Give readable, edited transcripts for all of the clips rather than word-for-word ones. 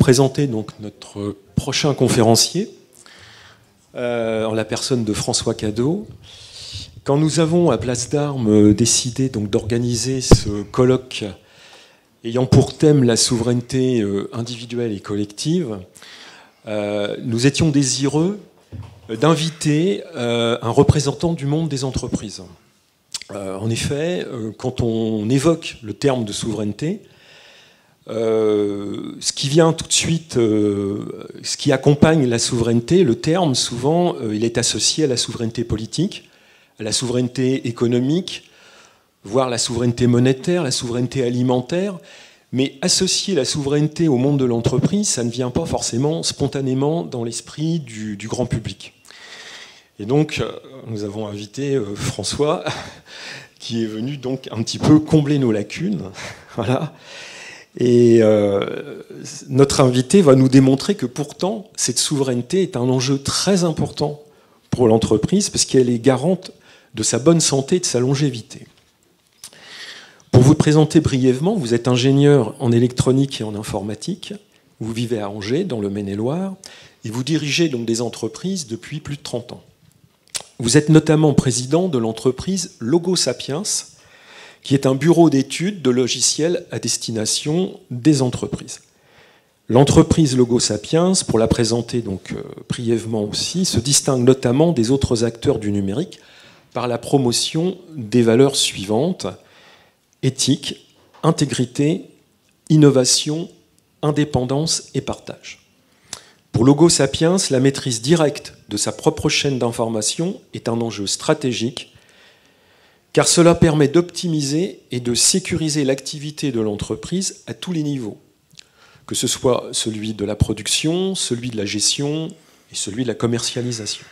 présenter donc notre prochain conférencier, en la personne de François Cadot. Quand nous avons à Place d'Armes décidé donc d'organiser ce colloque ayant pour thème la souveraineté individuelle et collective, nous étions désireux d'inviter un représentant du monde des entreprises. En effet, quand on évoque le terme de souveraineté, ce qui vient tout de suite, ce qui accompagne la souveraineté, le terme, souvent, il est associé à la souveraineté politique, à la souveraineté économique, voire la souveraineté monétaire, la souveraineté alimentaire. Mais associer la souveraineté au monde de l'entreprise, ça ne vient pas forcément spontanément dans l'esprit du grand public. Et donc, nous avons invité François, qui est venu donc un petit peu combler nos lacunes. Voilà. Et notre invité va nous démontrer que pourtant, cette souveraineté est un enjeu très important pour l'entreprise, parce qu'elle est garante de sa bonne santé et de sa longévité. Pour vous présenter brièvement, vous êtes ingénieur en électronique et en informatique. Vous vivez à Angers, dans le Maine-et-Loire, et vous dirigez donc des entreprises depuis plus de 30 ans. Vous êtes notamment président de l'entreprise LogoSapiens, qui est un bureau d'études de logiciels à destination des entreprises. L'entreprise LogoSapiens, pour la présenter donc brièvement aussi, se distingue notamment des autres acteurs du numérique par la promotion des valeurs suivantes: éthique, intégrité, innovation, indépendance et partage. Pour LogoSapiens, la maîtrise directe de sa propre chaîne d'information est un enjeu stratégique, car cela permet d'optimiser et de sécuriser l'activité de l'entreprise à tous les niveaux, que ce soit celui de la production, celui de la gestion et celui de la commercialisation.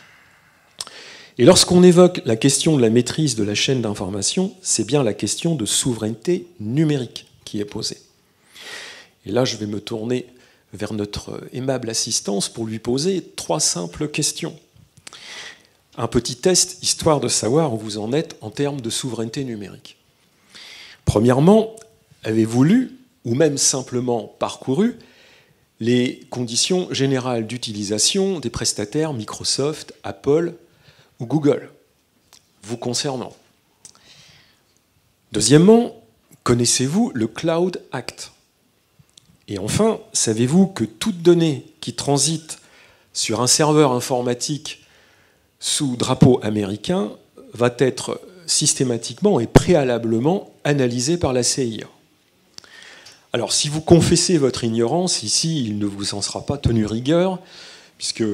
Et lorsqu'on évoque la question de la maîtrise de la chaîne d'information, c'est bien la question de souveraineté numérique qui est posée. Et là, je vais me tourner vers notre aimable assistance pour lui poser 3 simples questions. Un petit test, histoire de savoir où vous en êtes en termes de souveraineté numérique. Premièrement, avez-vous lu, ou même simplement parcouru, les conditions générales d'utilisation des prestataires Microsoft, Apple ou Google, vous concernant? Deuxièmement, connaissez-vous le Cloud Act? Et enfin, savez-vous que toute donnée qui transite sur un serveur informatique sous drapeau américain va être systématiquement et préalablement analysée par la CIA? Alors, si vous confessez votre ignorance, ici, il ne vous en sera pas tenu rigueur, puisque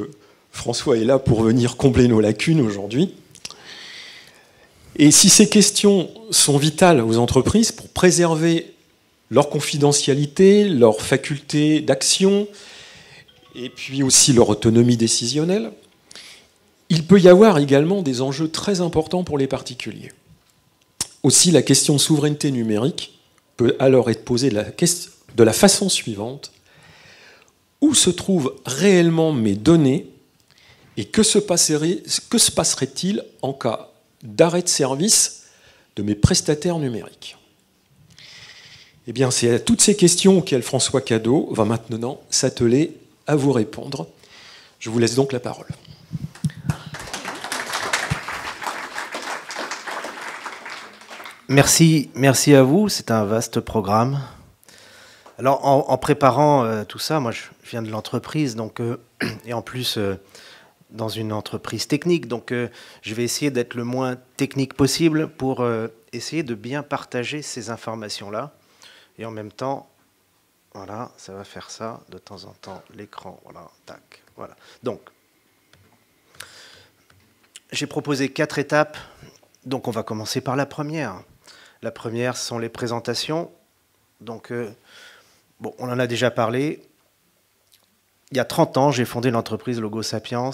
François est là pour venir combler nos lacunes aujourd'hui. Et si ces questions sont vitales aux entreprises pour préserver leur confidentialité, leur faculté d'action, et puis aussi leur autonomie décisionnelle, il peut y avoir également des enjeux très importants pour les particuliers. Aussi, la question de souveraineté numérique peut alors être posée de la façon suivante: où se trouvent réellement mes données et que se passerait-il en cas d'arrêt de service de mes prestataires numériques? Eh bien, c'est à toutes ces questions auxquelles François Cadot va maintenant s'atteler à vous répondre. Je vous laisse donc la parole. Merci à vous, c'est un vaste programme. Alors, en préparant tout ça, moi je viens de l'entreprise, donc, et en plus dans une entreprise technique, donc je vais essayer d'être le moins technique possible pour essayer de bien partager ces informations-là. Et en même temps, voilà, ça va faire ça de temps en temps, l'écran, voilà, tac, voilà. Donc, j'ai proposé 4 étapes, donc on va commencer par la première. La première, ce sont les présentations. Donc, bon, on en a déjà parlé. Il y a 30 ans, j'ai fondé l'entreprise LogoSapiens.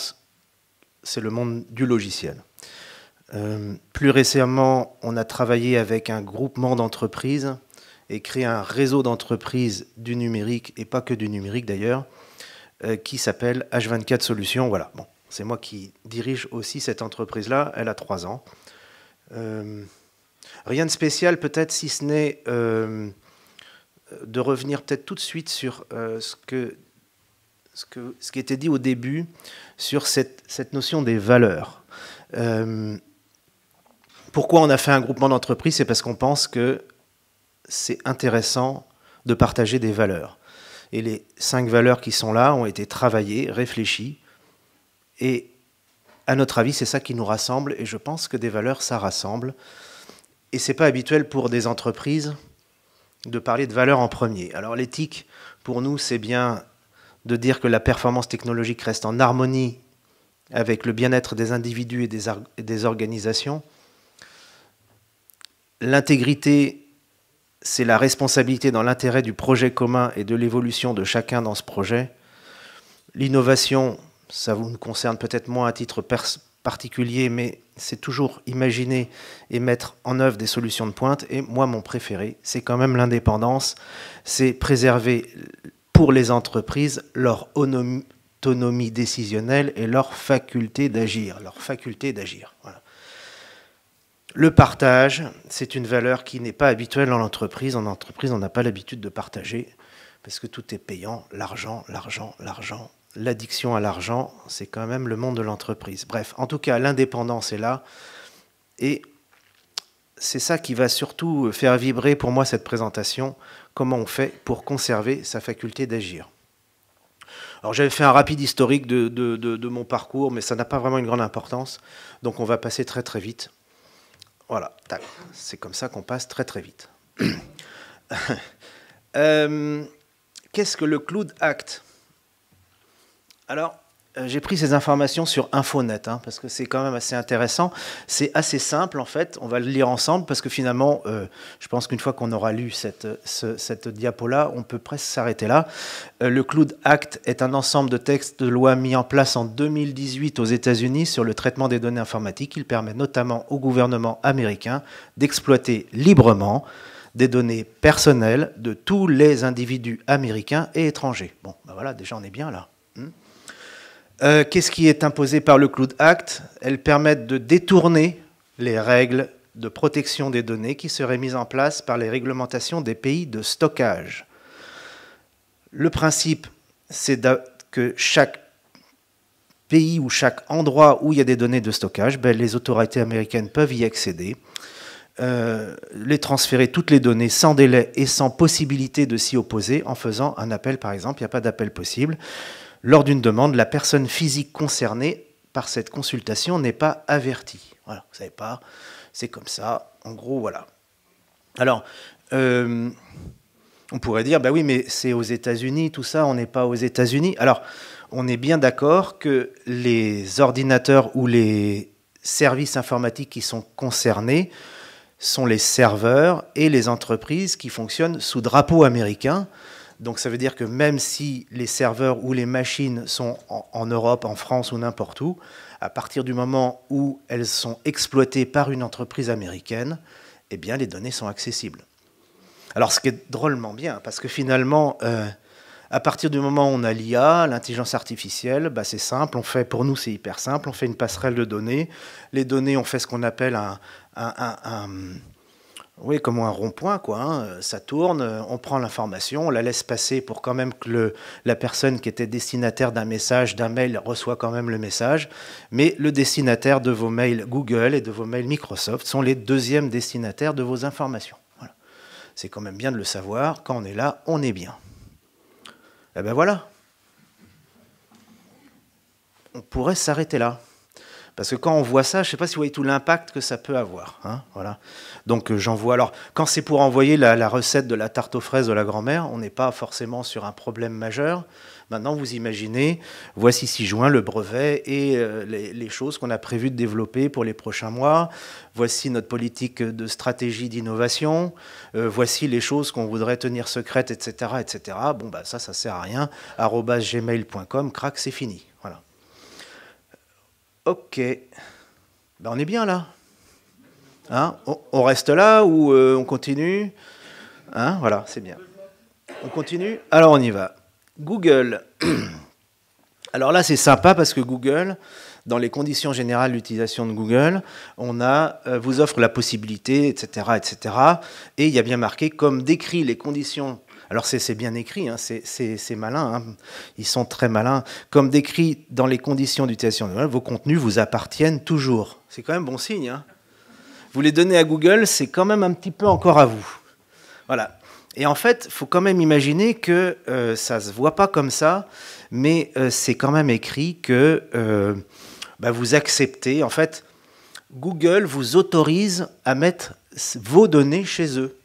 C'est le monde du logiciel. Plus récemment, on a travaillé avec un groupement d'entreprises et créé un réseau d'entreprises du numérique, et pas que du numérique d'ailleurs, qui s'appelle H24 Solutions. Voilà, bon, c'est moi qui dirige aussi cette entreprise-là. Elle a 3 ans. Rien de spécial peut-être, si ce n'est de revenir peut-être tout de suite sur ce que ce qui était dit au début sur cette notion des valeurs. Pourquoi on a fait un groupement d'entreprises? C'est parce qu'on pense que c'est intéressant de partager des valeurs. Et les 5 valeurs qui sont là ont été travaillées, réfléchies. Et à notre avis, c'est ça qui nous rassemble. Et je pense que des valeurs, ça rassemble. Et ce n'est pas habituel pour des entreprises de parler de valeurs en premier. Alors l'éthique, pour nous, c'est bien de dire que la performance technologique reste en harmonie avec le bien-être des individus et des organisations. L'intégrité, c'est la responsabilité dans l'intérêt du projet commun et de l'évolution de chacun dans ce projet. L'innovation, ça vous concerne peut-être moins à titre particulier, mais c'est toujours imaginer et mettre en œuvre des solutions de pointe. Et moi, mon préféré, c'est quand même l'indépendance. C'est préserver pour les entreprises leur autonomie décisionnelle et leur faculté d'agir. Voilà. Le partage, c'est une valeur qui n'est pas habituelle en entreprise. En entreprise, on n'a pas l'habitude de partager parce que tout est payant, l'argent. L'addiction à l'argent, c'est quand même le monde de l'entreprise. Bref, en tout cas, l'indépendance est là et c'est ça qui va surtout faire vibrer pour moi cette présentation. Comment on fait pour conserver sa faculté d'agir? Alors j'avais fait un rapide historique de mon parcours, mais ça n'a pas vraiment une grande importance, donc on va passer très très vite. Voilà, c'est comme ça qu'on passe très très vite. Qu'est-ce que le Cloud Act? Alors, j'ai pris ces informations sur Infonet, parce que c'est quand même assez intéressant. C'est assez simple, en fait. On va le lire ensemble, parce que finalement, je pense qu'une fois qu'on aura lu cette diapo-là, on peut presque s'arrêter là. Le Cloud Act est un ensemble de textes de loi mis en place en 2018 aux États-Unis sur le traitement des données informatiques. Il permet notamment au gouvernement américain d'exploiter librement des données personnelles de tous les individus américains et étrangers. Bon, ben voilà, déjà on est bien là. Qu'est-ce qui est imposé par le Cloud Act? Elles permettent de détourner les règles de protection des données qui seraient mises en place par les réglementations des pays de stockage. Le principe, c'est que chaque pays ou chaque endroit où il y a des données de stockage, les autorités américaines peuvent y accéder, les transférer toutes les données sans délai et sans possibilité de s'y opposer en faisant un appel, par exemple. Il n'y a pas d'appel possible. Lors d'une demande, la personne physique concernée par cette consultation n'est pas avertie. Voilà, vous ne savez pas, c'est comme ça. En gros, voilà. Alors, on pourrait dire, oui, mais c'est aux États-Unis, tout ça, on n'est pas aux États-Unis. Alors, on est bien d'accord que les ordinateurs ou les services informatiques qui sont concernés sont les serveurs et les entreprises qui fonctionnent sous drapeau américain. Donc ça veut dire que même si les serveurs ou les machines sont en Europe, en France ou n'importe où, à partir du moment où elles sont exploitées par une entreprise américaine, eh bien les données sont accessibles. Alors ce qui est drôlement bien, parce que finalement, à partir du moment où on a l'IA, l'intelligence artificielle, c'est simple, pour nous c'est hyper simple, on fait une passerelle de données. Les données, on fait ce qu'on appelle comme un rond-point, quoi. Ça tourne, on prend l'information, on la laisse passer pour quand même que la personne qui était destinataire d'un message, d'un mail, reçoit quand même le message. Mais le destinataire de vos mails Google et de vos mails Microsoft sont les deuxièmes destinataires de vos informations. Voilà. C'est quand même bien de le savoir. Quand on est là, on est bien. Eh ben voilà. On pourrait s'arrêter là. Parce que quand on voit ça, je ne sais pas si vous voyez tout l'impact que ça peut avoir. Voilà. Donc j'envoie. Alors, quand c'est pour envoyer la recette de la tarte aux fraises de la grand-mère, on n'est pas forcément sur un problème majeur. Maintenant, vous imaginez, voici 6 juin, le brevet et les choses qu'on a prévu de développer pour les prochains mois. Voici notre politique de stratégie d'innovation. Voici les choses qu'on voudrait tenir secrètes, etc., etc. Bon, ça ne sert à rien. @gmail.com, crac, c'est fini. Voilà. Ok, on est bien là. On reste là ou on continue? Voilà, c'est bien. On continue? Alors on y va. Google. Alors là c'est sympa parce que Google, dans les conditions générales d'utilisation de Google, vous offre la possibilité, etc., etc. Et il y a bien marqué, comme décrit les conditions Alors c'est bien écrit, hein, c'est malin, hein. Ils sont très malins. Comme décrit dans les conditions d'utilisation de Google, vos contenus vous appartiennent toujours. C'est quand même bon signe, hein. Vous les donnez à Google, c'est quand même un petit peu encore à vous. Voilà. Et en fait, il faut quand même imaginer que ça ne se voit pas comme ça, mais c'est quand même écrit que vous acceptez. En fait, Google vous autorise à mettre vos données chez eux.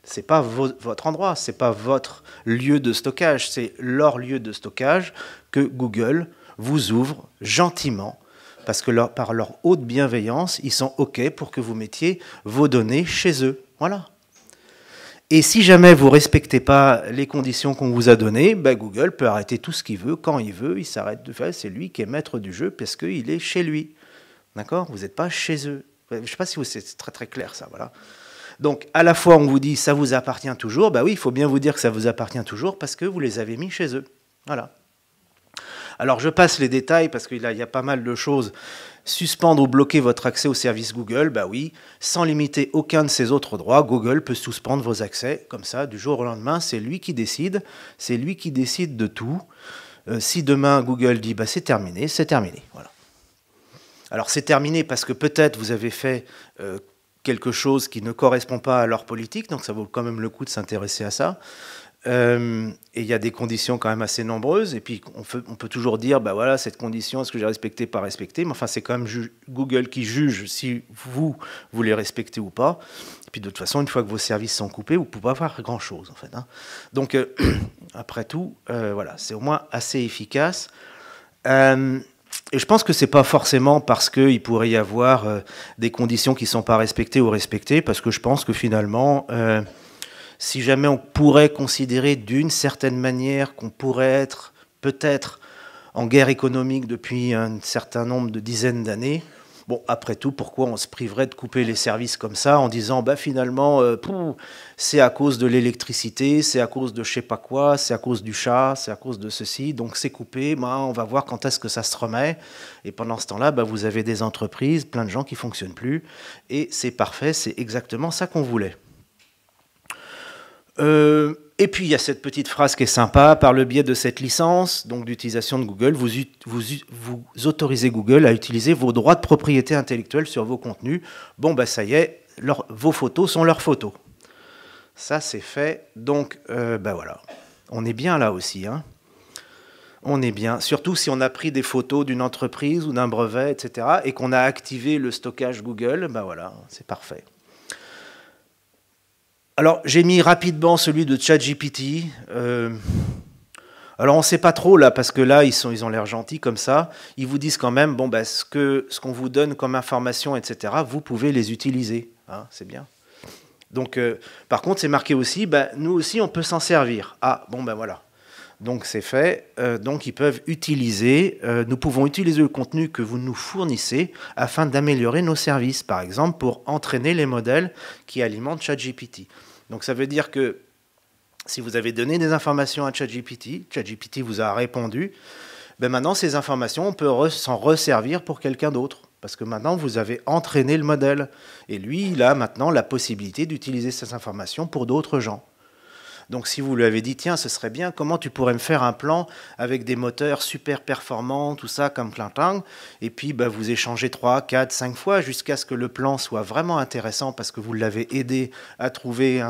Ce n'est pas votre endroit, ce n'est pas votre lieu de stockage, c'est leur lieu de stockage que Google vous ouvre gentiment, parce que par leur haute bienveillance, ils sont OK pour que vous mettiez vos données chez eux. Voilà. Et si jamais vous ne respectez pas les conditions qu'on vous a données, Google peut arrêter tout ce qu'il veut, quand il veut, il s'arrête de faire, c'est lui qui est maître du jeu, parce qu'il est chez lui. D'accord ? Vous n'êtes pas chez eux. Je ne sais pas si c'est très très clair ça, voilà. Donc, à la fois, on vous dit ça vous appartient toujours. Oui, il faut bien vous dire que ça vous appartient toujours parce que vous les avez mis chez eux. Voilà. Alors, je passe les détails parce qu'il y a pas mal de choses. Suspendre ou bloquer votre accès au service Google, oui, sans limiter aucun de ses autres droits, Google peut suspendre vos accès comme ça, du jour au lendemain. C'est lui qui décide. C'est lui qui décide de tout. Si demain, Google dit c'est terminé, c'est terminé. Voilà. Alors, c'est terminé parce que peut-être vous avez fait quelque chose qui ne correspond pas à leur politique, donc ça vaut quand même le coup de s'intéresser à ça. Et il y a des conditions quand même assez nombreuses, et puis on peut toujours dire, voilà, cette condition, est-ce que j'ai respecté, pas respecté, mais enfin c'est quand même Google qui juge si vous les respectez ou pas. Et puis de toute façon, une fois que vos services sont coupés, vous ne pouvez pas faire grand-chose en fait, hein. Donc après tout, voilà, c'est au moins assez efficace. Et je pense que ce n'est pas forcément parce qu'il pourrait y avoir des conditions qui ne sont pas respectées ou respectées, parce que je pense que finalement, si jamais on pourrait considérer d'une certaine manière qu'on pourrait être peut-être en guerre économique depuis un certain nombre de dizaines d'années, bon, après tout, pourquoi on se priverait de couper les services comme ça en disant finalement, c'est à cause de l'électricité, c'est à cause de je sais pas quoi, c'est à cause du chat, c'est à cause de ceci, donc c'est coupé, on va voir quand est-ce que ça se remet. Et pendant ce temps-là, vous avez des entreprises, plein de gens qui ne fonctionnent plus, et c'est parfait, c'est exactement ça qu'on voulait. Et puis il y a cette petite phrase qui est sympa, par le biais de cette licence donc d'utilisation de Google, vous autorisez Google à utiliser vos droits de propriété intellectuelle sur vos contenus. Bon, ça y est, vos photos sont leurs photos. Ça, c'est fait. Donc, voilà. On est bien là aussi, hein. On est bien. Surtout si on a pris des photos d'une entreprise ou d'un brevet, etc., et qu'on a activé le stockage Google, voilà, c'est parfait. Alors, j'ai mis rapidement celui de ChatGPT. Alors, on ne sait pas trop, là, parce que là, ils ont l'air gentils comme ça. Ils vous disent quand même, ce qu'on vous donne comme information, etc., vous pouvez les utiliser. Hein, c'est bien. Donc, par contre, c'est marqué aussi, nous aussi, on peut s'en servir. Ah, voilà. Donc, c'est fait. Donc, ils peuvent utiliser, nous pouvons utiliser le contenu que vous nous fournissez afin d'améliorer nos services, par exemple, pour entraîner les modèles qui alimentent ChatGPT. Donc, ça veut dire que si vous avez donné des informations à ChatGPT, ChatGPT vous a répondu, maintenant, ces informations, on peut s'en resservir pour quelqu'un d'autre. Parce que maintenant, vous avez entraîné le modèle. Et lui, il a maintenant la possibilité d'utiliser ces informations pour d'autres gens. Donc, si vous lui avez dit, tiens, ce serait bien, comment tu pourrais me faire un plan avec des moteurs super performants, tout ça, comme Clang, et puis vous échangez 3, 4, 5 fois jusqu'à ce que le plan soit vraiment intéressant parce que vous l'avez aidé à trouver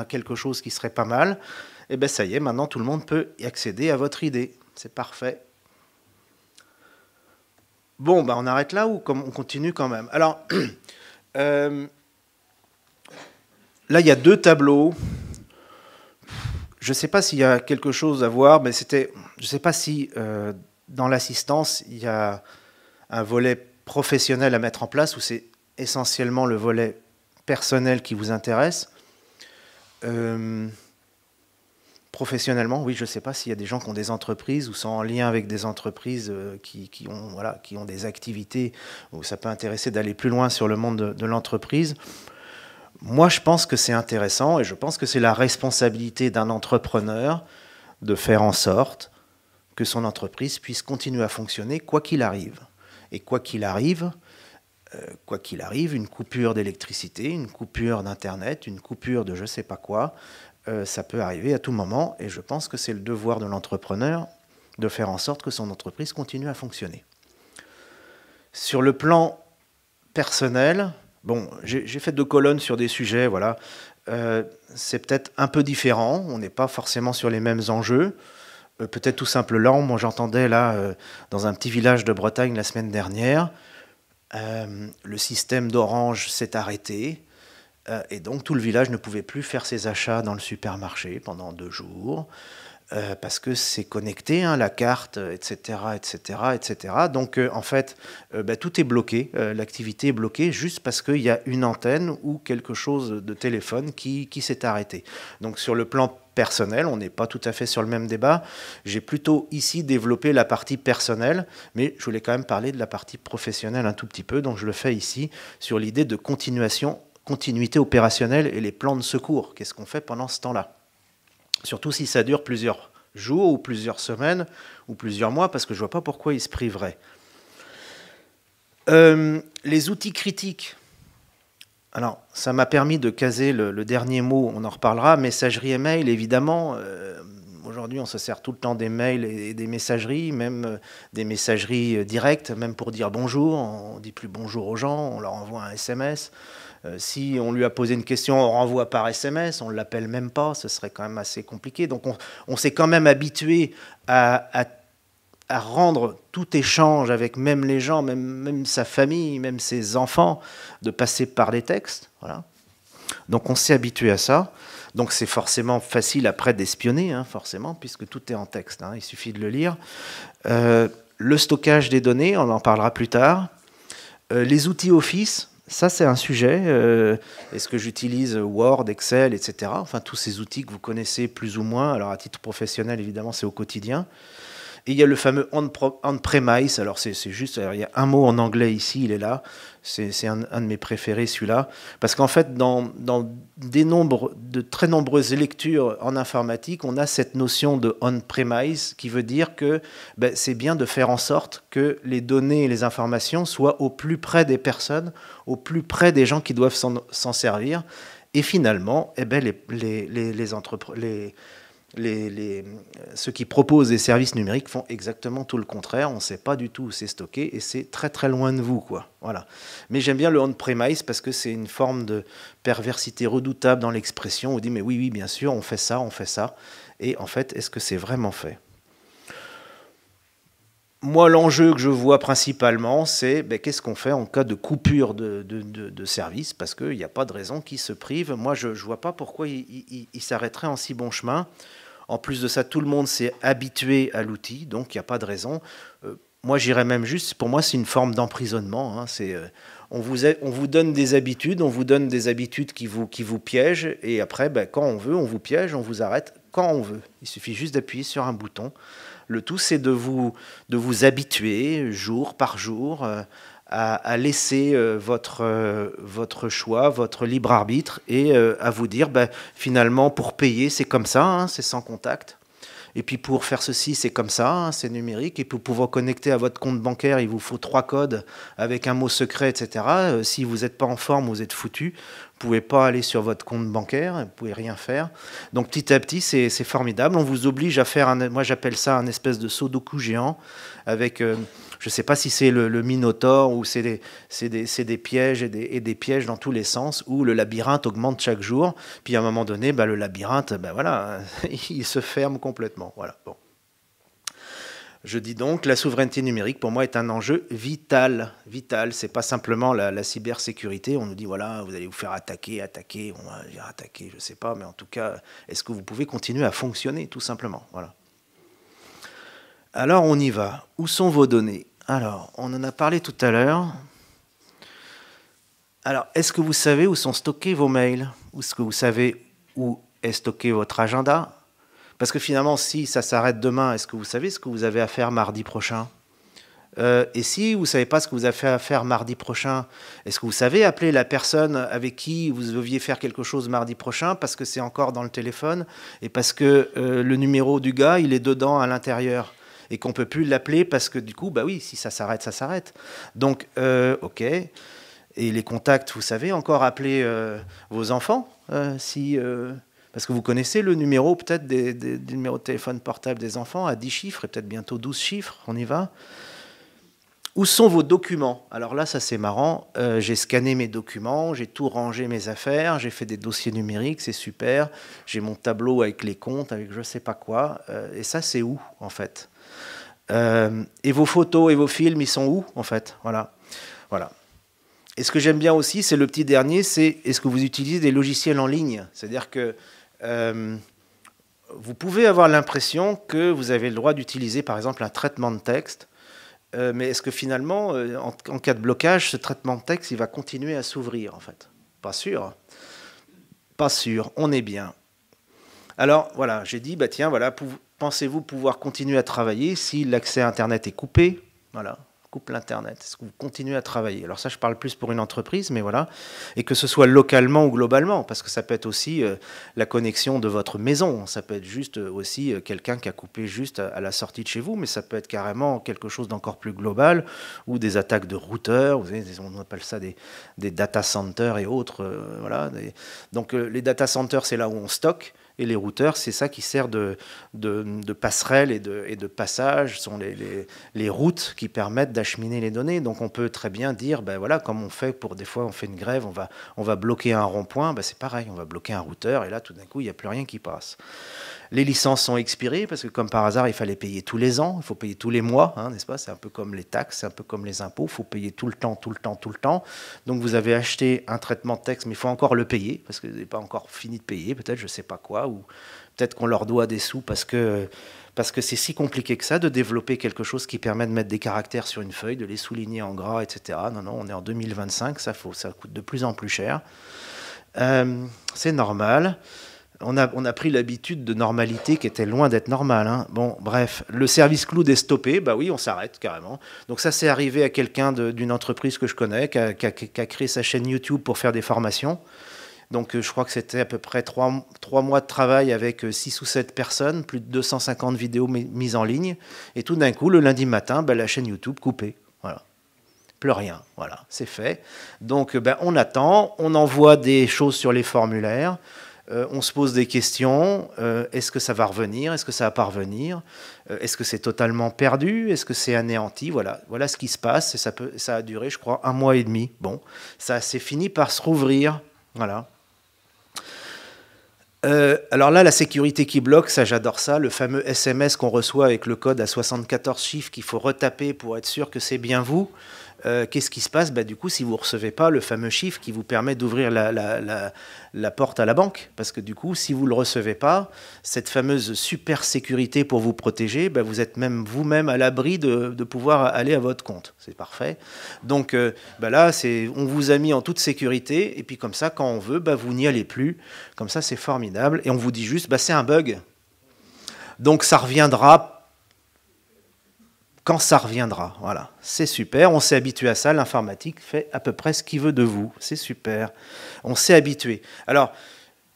quelque chose qui serait pas mal. Et ça y est, maintenant, tout le monde peut y accéder à votre idée. C'est parfait. Bon, on arrête là ou on continue quand même? Alors, là, il y a 2 tableaux. Je ne sais pas s'il y a quelque chose à voir, mais je ne sais pas si dans l'assistance, il y a un volet professionnel à mettre en place ou c'est essentiellement le volet personnel qui vous intéresse. Professionnellement, oui, je ne sais pas s'il y a des gens qui ont des entreprises ou sont en lien avec des entreprises qui ont des activités où ça peut intéresser d'aller plus loin sur le monde de l'entreprise. Moi, je pense que c'est intéressant et je pense que c'est la responsabilité d'un entrepreneur de faire en sorte que son entreprise puisse continuer à fonctionner quoi qu'il arrive. Et quoi qu'il arrive, une coupure d'électricité, une coupure d'Internet, une coupure de je ne sais pas quoi, Ça peut arriver à tout moment, et je pense que c'est le devoir de l'entrepreneur de faire en sorte que son entreprise continue à fonctionner. Sur le plan personnel, bon, j'ai fait 2 colonnes sur des sujets, voilà. C'est peut-être un peu différent, on n'est pas forcément sur les mêmes enjeux. Peut-être tout simplement, moi j'entendais là, dans un petit village de Bretagne la semaine dernière, le système d'Orange s'est arrêté, et donc tout le village ne pouvait plus faire ses achats dans le supermarché pendant 2 jours, parce que c'est connecté, hein, la carte, etc., etc., etc. Donc en fait, tout est bloqué, l'activité est bloquée juste parce qu'il y a une antenne ou quelque chose de téléphone qui s'est arrêté. Donc sur le plan personnel, on n'est pas tout à fait sur le même débat. J'ai plutôt ici développé la partie personnelle, mais je voulais quand même parler de la partie professionnelle un tout petit peu, donc je le fais ici sur l'idée de continuité opérationnelle et les plans de secours. Qu'est-ce qu'on fait pendant ce temps-là ? Surtout si ça dure plusieurs jours ou plusieurs semaines ou plusieurs mois, parce que je ne vois pas pourquoi ils se priveraient. Les outils critiques. Alors, ça m'a permis de caser le dernier mot, on en reparlera. Messagerie et mail, évidemment. Aujourd'hui, on se sert tout le temps des mails et des messageries, même des messageries directes, même pour dire bonjour. On ne dit plus bonjour aux gens, on leur envoie un SMS. Si on lui a posé une question, on renvoie par SMS, on ne l'appelle même pas, ce serait quand même assez compliqué. Donc on s'est quand même habitué à rendre tout échange avec même les gens, même sa famille, même ses enfants, de passer par des textes. Voilà. Donc on s'est habitué à ça. Donc c'est forcément facile après d'espionner, hein, forcément, puisque tout est en texte, hein, il suffit de le lire. Le stockage des données, on en parlera plus tard. Les outils Office, ça, c'est un sujet. Est-ce que j'utilise Word, Excel, etc. Enfin, tous ces outils que vous connaissez plus ou moins. Alors, à titre professionnel, évidemment, c'est au quotidien. Et il y a le fameux on-premise. Alors, c'est juste... Alors, il y a un mot en anglais ici, il est là. C'est un de mes préférés, celui-là. Parce qu'en fait, dans de très nombreuses lectures en informatique, on a cette notion de on-premise qui veut dire que c'est bien de faire en sorte que les données et les informations soient au plus près des personnes, au plus près des gens qui doivent s'en servir. Et finalement, ceux qui proposent des services numériques font exactement tout le contraire. On ne sait pas du tout où c'est stocké et c'est très très loin de vous, quoi. Voilà. Mais j'aime bien le on-premise parce que c'est une forme de perversité redoutable dans l'expression. On dit mais oui, bien sûr, on fait ça. Et en fait, est-ce que c'est vraiment fait ? Moi, l'enjeu que je vois principalement, c'est qu'est-ce qu'on fait en cas de coupure de service, parce qu'il n'y a pas de raison qu'ils se privent. Moi, je ne vois pas pourquoi ils s'arrêteraient en si bon chemin. En plus de ça, tout le monde s'est habitué à l'outil, donc il n'y a pas de raison. Moi, j'irais même juste, pour moi, c'est une forme d'emprisonnement. Hein, on vous donne des habitudes qui vous piègent, et après, quand on veut, on vous piège, on vous arrête quand on veut. Il suffit juste d'appuyer sur un bouton. Le tout, c'est de vous habituer jour par jour à laisser votre choix, votre libre arbitre, et à vous dire, finalement, pour payer, c'est comme ça, hein, c'est sans contact. Et puis pour faire ceci, c'est comme ça, hein, c'est numérique. Et pour pouvoir connecter à votre compte bancaire, il vous faut 3 codes avec un mot secret, etc. Si vous n'êtes pas en forme, vous êtes foutu. Vous ne pouvez pas aller sur votre compte bancaire, vous ne pouvez rien faire. Donc petit à petit, c'est formidable. On vous oblige à faire, moi j'appelle ça un espèce de sudoku géant, avec, je ne sais pas si c'est le Minotaure ou c'est des pièges et des pièges dans tous les sens, où le labyrinthe augmente chaque jour. Puis à un moment donné, le labyrinthe, voilà, il se ferme complètement. Voilà, bon. Je dis donc, la souveraineté numérique, pour moi, est un enjeu vital. Vital, c'est pas simplement la cybersécurité. On nous dit, voilà, vous allez vous faire attaquer, on va dire attaquer, je sais pas, mais en tout cas, est-ce que vous pouvez continuer à fonctionner, tout simplement, voilà. Alors, on y va. Où sont vos données ? Alors, on en a parlé tout à l'heure. Alors, est-ce que vous savez où sont stockés vos mails ? Est-ce que vous savez où est stocké votre agenda ? Parce que finalement, si ça s'arrête demain, est-ce que vous savez ce que vous avez à faire mardi prochain ? Et si vous ne savez pas ce que vous avez à faire mardi prochain, est-ce que vous savez appeler la personne avec qui vous deviez faire quelque chose mardi prochain parce que c'est encore dans le téléphone et parce que le numéro du gars, il est dedans à l'intérieur et qu'on ne peut plus l'appeler parce que du coup, oui, si ça s'arrête, ça s'arrête. Donc, OK. Et les contacts, vous savez encore appeler vos enfants si Parce que vous connaissez le numéro peut-être du numéro de téléphone portable des enfants à 10 chiffres et peut-être bientôt 12 chiffres, on y va. Où sont vos documents? Alors là, ça c'est marrant, j'ai scanné mes documents, j'ai tout rangé mes affaires, j'ai fait des dossiers numériques, c'est super, j'ai mon tableau avec les comptes, avec je sais pas quoi, et ça c'est où en fait? Et vos photos et vos films, ils sont où en fait? Voilà. Et ce que j'aime bien aussi, c'est le petit dernier, c'est est-ce que vous utilisez des logiciels en ligne? C'est-à-dire que vous pouvez avoir l'impression que vous avez le droit d'utiliser par exemple un traitement de texte, mais est-ce que finalement, en cas de blocage, ce traitement de texte, il va continuer à s'ouvrir en fait? Pas sûr. Pas sûr, on est bien. Alors voilà, j'ai dit, bah tiens, voilà, pensez-vous pouvoir continuer à travailler si l'accès à Internet est coupé? Voilà, coupe l'Internet. Est-ce que vous continuez à travailler? Alors ça, je parle plus pour une entreprise, mais voilà. Et que ce soit localement ou globalement, parce que ça peut être aussi la connexion de votre maison. Ça peut être juste aussi quelqu'un qui a coupé juste à la sortie de chez vous, mais ça peut être carrément quelque chose d'encore plus global, ou des attaques de routeurs, vous savez, on appelle ça des data centers et autres. Voilà. Donc les data centers, c'est là où on stocke. Et les routeurs, c'est ça qui sert de passerelle et de passage, ce sont les routes qui permettent d'acheminer les données. Donc on peut très bien dire, ben voilà, comme on fait pour des fois, on fait une grève, on va bloquer un rond-point, ben c'est pareil, on va bloquer un routeur, et là tout d'un coup, il n'y a plus rien qui passe. Les licences sont expirées, parce que comme par hasard, il fallait payer tous les ans, il faut payer tous les mois, hein, n'est-ce pas? C'est un peu comme les taxes, c'est un peu comme les impôts, il faut payer tout le temps. Donc vous avez acheté un traitement de texte, mais il faut encore le payer, parce que vous n'avez pas encore fini de payer, peut-être, je ne sais pas quoi, ou peut-être qu'on leur doit des sous parce que c'est si compliqué que ça de développer quelque chose qui permet de mettre des caractères sur une feuille, de les souligner en gras, etc. Non, on est en 2025, ça coûte de plus en plus cher. C'est normal. On a pris l'habitude de normalité qui était loin d'être normale. Hein. Bon, bref, le service cloud est stoppé. Bah oui, on s'arrête carrément. Donc ça, c'est arrivé à quelqu'un d'une entreprise que je connais, qui a créé sa chaîne YouTube pour faire des formations. Donc je crois que c'était à peu près 3 mois de travail avec 6 ou 7 personnes, plus de 250 vidéos mises en ligne. Et tout d'un coup, le lundi matin, la chaîne YouTube coupée. Voilà. Plus rien. Voilà, c'est fait. Donc on attend, on envoie des choses sur les formulaires. On se pose des questions, est-ce que ça va revenir, est-ce que ça va pas revenir, est-ce que c'est totalement perdu, est-ce que c'est anéanti, voilà ce qui se passe, et ça a duré, je crois, 1 mois et demi. Bon, ça s'est fini par se rouvrir, voilà. Alors là, la sécurité qui bloque, ça j'adore ça, le fameux SMS qu'on reçoit avec le code à 74 chiffres qu'il faut retaper pour être sûr que c'est bien vous. Qu'est-ce qui se passe? Du coup, si vous ne recevez pas le fameux chiffre qui vous permet d'ouvrir la porte à la banque, parce que du coup, si vous ne le recevez pas, cette fameuse super sécurité pour vous protéger, vous êtes même vous-même à l'abri de pouvoir aller à votre compte. C'est parfait. Donc là, on vous a mis en toute sécurité, et puis comme ça, quand on veut, vous n'y allez plus. Comme ça, c'est formidable. Et on vous dit juste, c'est un bug. Donc ça reviendra quand ça reviendra. Voilà, c'est super, on s'est habitué à ça, l'informatique fait à peu près ce qu'il veut de vous, c'est super, on s'est habitué. Alors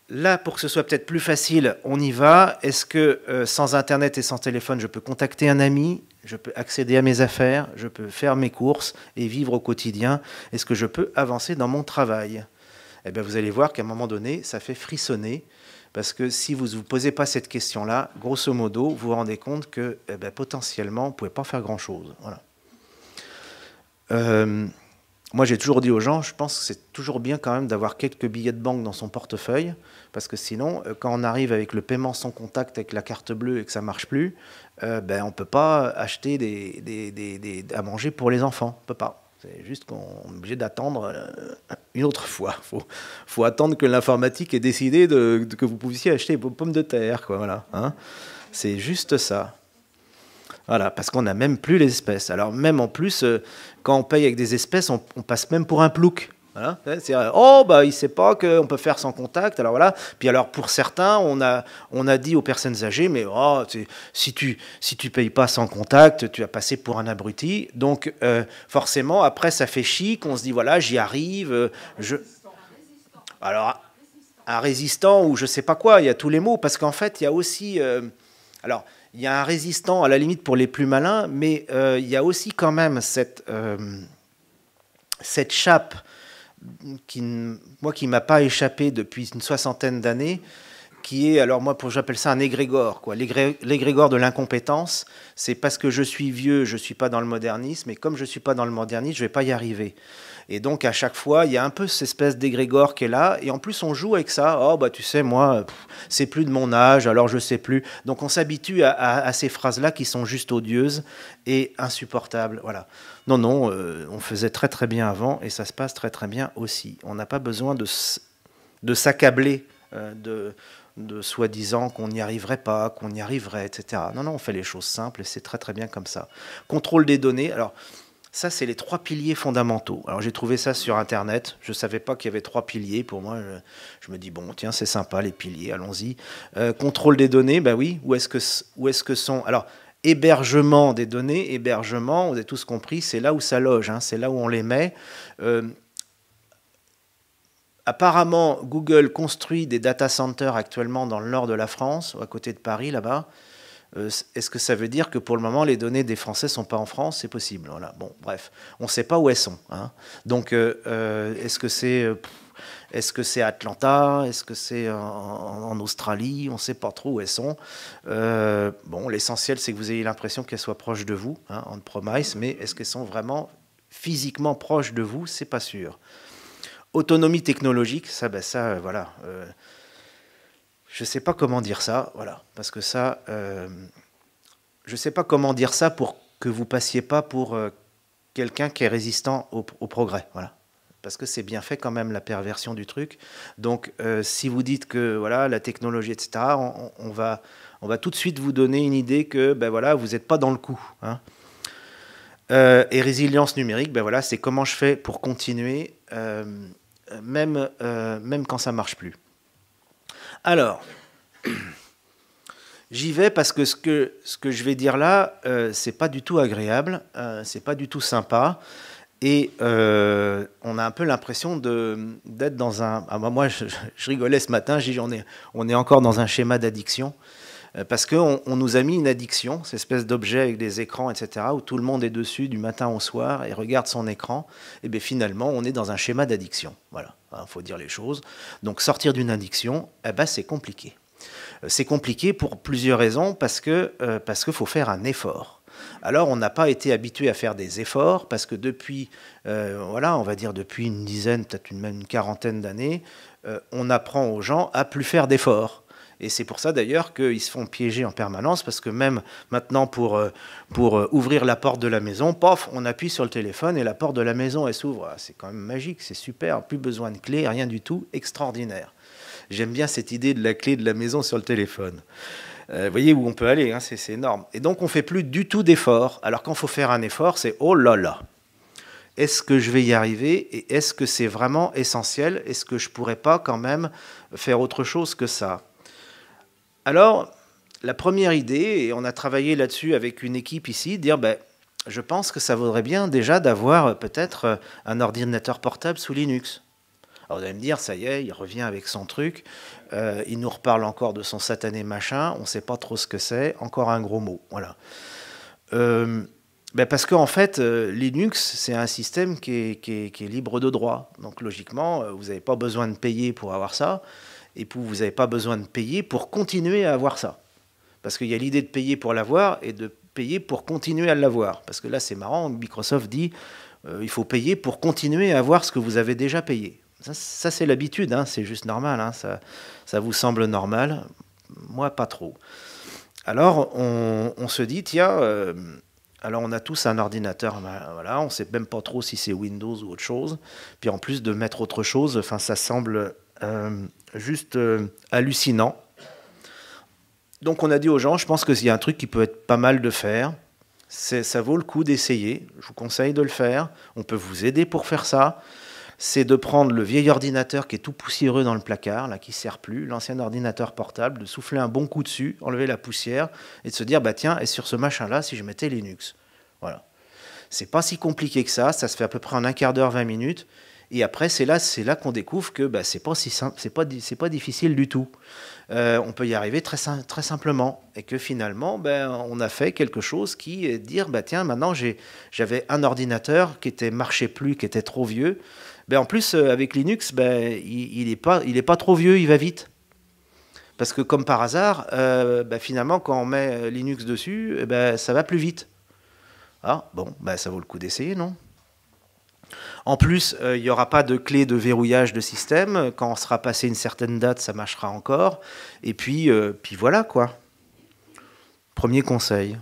là, pour que ce soit peut-être plus facile, on y va. Est-ce que sans Internet et sans téléphone, je peux contacter un ami, je peux accéder à mes affaires, je peux faire mes courses et vivre au quotidien? Est-ce que je peux avancer dans mon travail? Eh bien, vous allez voir qu'à un moment donné, ça fait frissonner. Parce que si vous ne vous posez pas cette question-là, grosso modo, vous vous rendez compte que potentiellement, vous ne pouvez pas faire grand-chose. Voilà. Moi, j'ai toujours dit aux gens, je pense que c'est toujours bien quand même d'avoir quelques billets de banque dans son portefeuille, parce que sinon, quand on arrive avec le paiement sans contact avec la carte bleue et que ça ne marche plus, on ne peut pas acheter à manger pour les enfants. On ne peut pas. C'est juste qu'on est obligé d'attendre une autre fois. Faut attendre que l'informatique ait décidé que vous puissiez acheter vos pommes de terre, quoi. Voilà, hein. C'est juste ça. Voilà, parce qu'on n'a même plus les espèces. Alors même en plus, quand on paye avec des espèces, on passe même pour un plouk. Voilà. C'est, il ne sait pas qu'on peut faire sans contact. Alors voilà. Puis alors pour certains, on a dit aux personnes âgées, mais si tu payes pas sans contact, tu vas passer pour un abruti. Donc forcément, après, ça fait chic. On se dit voilà, j'y arrive. Alors un résistant ou je sais pas quoi. Il y a tous les mots parce qu'en fait, il y a aussi il y a un résistant à la limite pour les plus malins, mais il y a aussi quand même cette chape qui ne m'a pas échappé depuis une 60aine d'années, qui est, alors moi j'appelle ça un égrégore, quoi. L'égrégore de l'incompétence, c'est parce que je suis vieux, je ne suis pas dans le modernisme, et comme je ne suis pas dans le modernisme, je ne vais pas y arriver. Et donc à chaque fois, il y a un peu cette espèce d'égrégore qui est là, et en plus on joue avec ça. Oh bah tu sais, moi, c'est plus de mon âge, alors je sais plus. Donc on s'habitue à ces phrases-là qui sont juste odieuses et insupportables. Voilà. Non, non, on faisait très très bien avant, et ça se passe très très bien aussi. On n'a pas besoin de s'accabler de soi-disant qu'on n'y arriverait pas, qu'on y arriverait, etc. Non, non, on fait les choses simples et c'est très très bien comme ça. Contrôle des données. Alors, ça, c'est les 3 piliers fondamentaux. Alors, j'ai trouvé ça sur Internet. Je ne savais pas qu'il y avait 3 piliers. Pour moi, je me dis, bon, tiens, c'est sympa, les piliers, allons-y. Contrôle des données, ben oui, où est-ce que sont... Alors, hébergement des données, hébergement, vous avez tous compris, c'est là où ça loge, hein, c'est là où on les met. Apparemment, Google construit des data centers actuellement dans le nord de la France, à côté de Paris, là-bas. Est-ce que ça veut dire que pour le moment, les données des Français ne sont pas en France? C'est possible. Voilà. Bon, bref, on ne sait pas où elles sont. Hein. Donc, est-ce que c'est Atlanta? Est-ce que c'est en Australie? On ne sait pas trop où elles sont. Bon, l'essentiel, c'est que vous ayez l'impression qu'elles soient proches de vous, hein, on promise, mais est-ce qu'elles sont vraiment physiquement proches de vous? C'est pas sûr. Autonomie technologique, ça, voilà. Je ne sais pas comment dire ça, voilà, parce que ça, je ne sais pas comment dire ça pour que vous passiez pas pour quelqu'un qui est résistant au progrès, voilà. Parce que c'est bien fait quand même la perversion du truc. Donc, si vous dites que voilà la technologie, etc., on va tout de suite vous donner une idée que ben voilà vous n'êtes pas dans le coup. Hein. Et résilience numérique, ben voilà, c'est comment je fais pour continuer. Même quand ça ne marche plus. Alors, j'y vais parce que ce que je vais dire là, c'est pas du tout agréable, c'est pas du tout sympa, et on a un peu l'impression d'être dans un... Ah, moi, je rigolais ce matin, je dis on est encore dans un schéma d'addiction, parce qu'on nous a mis une addiction, cette espèce d'objet avec des écrans, etc., où tout le monde est dessus du matin au soir et regarde son écran, et bien finalement, on est dans un schéma d'addiction. Voilà, il faut dire les choses. Donc sortir d'une addiction, c'est compliqué. C'est compliqué pour plusieurs raisons, parce qu'il faut faire un effort. Alors, on n'a pas été habitué à faire des efforts, parce que depuis, voilà, on va dire depuis une dizaine, peut-être même une quarantaine d'années, on apprend aux gens à plus faire d'efforts. Et c'est pour ça d'ailleurs qu'ils se font piéger en permanence, parce que même maintenant pour ouvrir la porte de la maison, pof, on appuie sur le téléphone et la porte de la maison elle s'ouvre. Ah, c'est quand même magique, c'est super, plus besoin de clé, rien du tout, extraordinaire. J'aime bien cette idée de la clé de la maison sur le téléphone. Vous voyez où on peut aller, hein, c'est énorme. Et donc on ne fait plus du tout d'efforts, alors quand il faut faire un effort, c'est oh là là. Est-ce que je vais y arriver et est-ce que c'est vraiment essentiel? Est-ce que je ne pourrais pas quand même faire autre chose que ça? Alors, la première idée, et on a travaillé là-dessus avec une équipe ici, dire je pense que ça vaudrait bien déjà d'avoir peut-être un ordinateur portable sous Linux. Alors vous allez me dire, ça y est, il revient avec son truc, il nous reparle encore de son satané machin, on ne sait pas trop ce que c'est, encore un gros mot. Voilà. Parce qu'en fait, Linux, c'est un système qui est libre de droit. Donc logiquement, vous n'avez pas besoin de payer pour avoir ça. Et puis vous n'avez pas besoin de payer pour continuer à avoir ça. Parce qu'il y a l'idée de payer pour l'avoir et de payer pour continuer à l'avoir. Parce que là, c'est marrant, Microsoft dit il faut payer pour continuer à avoir ce que vous avez déjà payé. Ça c'est l'habitude, hein, c'est juste normal. Hein, ça vous semble normal? Moi, pas trop. Alors, on se dit, tiens, alors on a tous un ordinateur, voilà, on ne sait même pas trop si c'est Windows ou autre chose. Puis en plus de mettre autre chose, ça semble... juste hallucinant. Donc on a dit aux gens, je pense qu'il y a un truc qui peut être pas mal de faire. Ça vaut le coup d'essayer. Je vous conseille de le faire. On peut vous aider pour faire ça. C'est de prendre le vieil ordinateur qui est tout poussiéreux dans le placard, là, qui ne sert plus, l'ancien ordinateur portable, de souffler un bon coup dessus, enlever la poussière et de se dire, tiens, et sur ce machin-là, si je mettais Linux. Voilà. C'est pas si compliqué que ça se fait à peu près en un quart d'heure, 20 minutes. Et après, c'est là qu'on découvre que c'est pas si simple, c'est pas difficile du tout. On peut y arriver très simplement. Et que finalement, on a fait quelque chose qui est de dire, tiens, maintenant, j'avais un ordinateur qui marchait plus, qui était trop vieux. En plus, avec Linux, il est pas trop vieux, il va vite. Parce que comme par hasard, finalement, quand on met Linux dessus, ça va plus vite. Ah, bon, ça vaut le coup d'essayer, non? En plus, il n'y aura pas de clé de verrouillage de système. Quand on sera passé une certaine date, ça marchera encore. Et puis voilà, quoi. Premier conseil.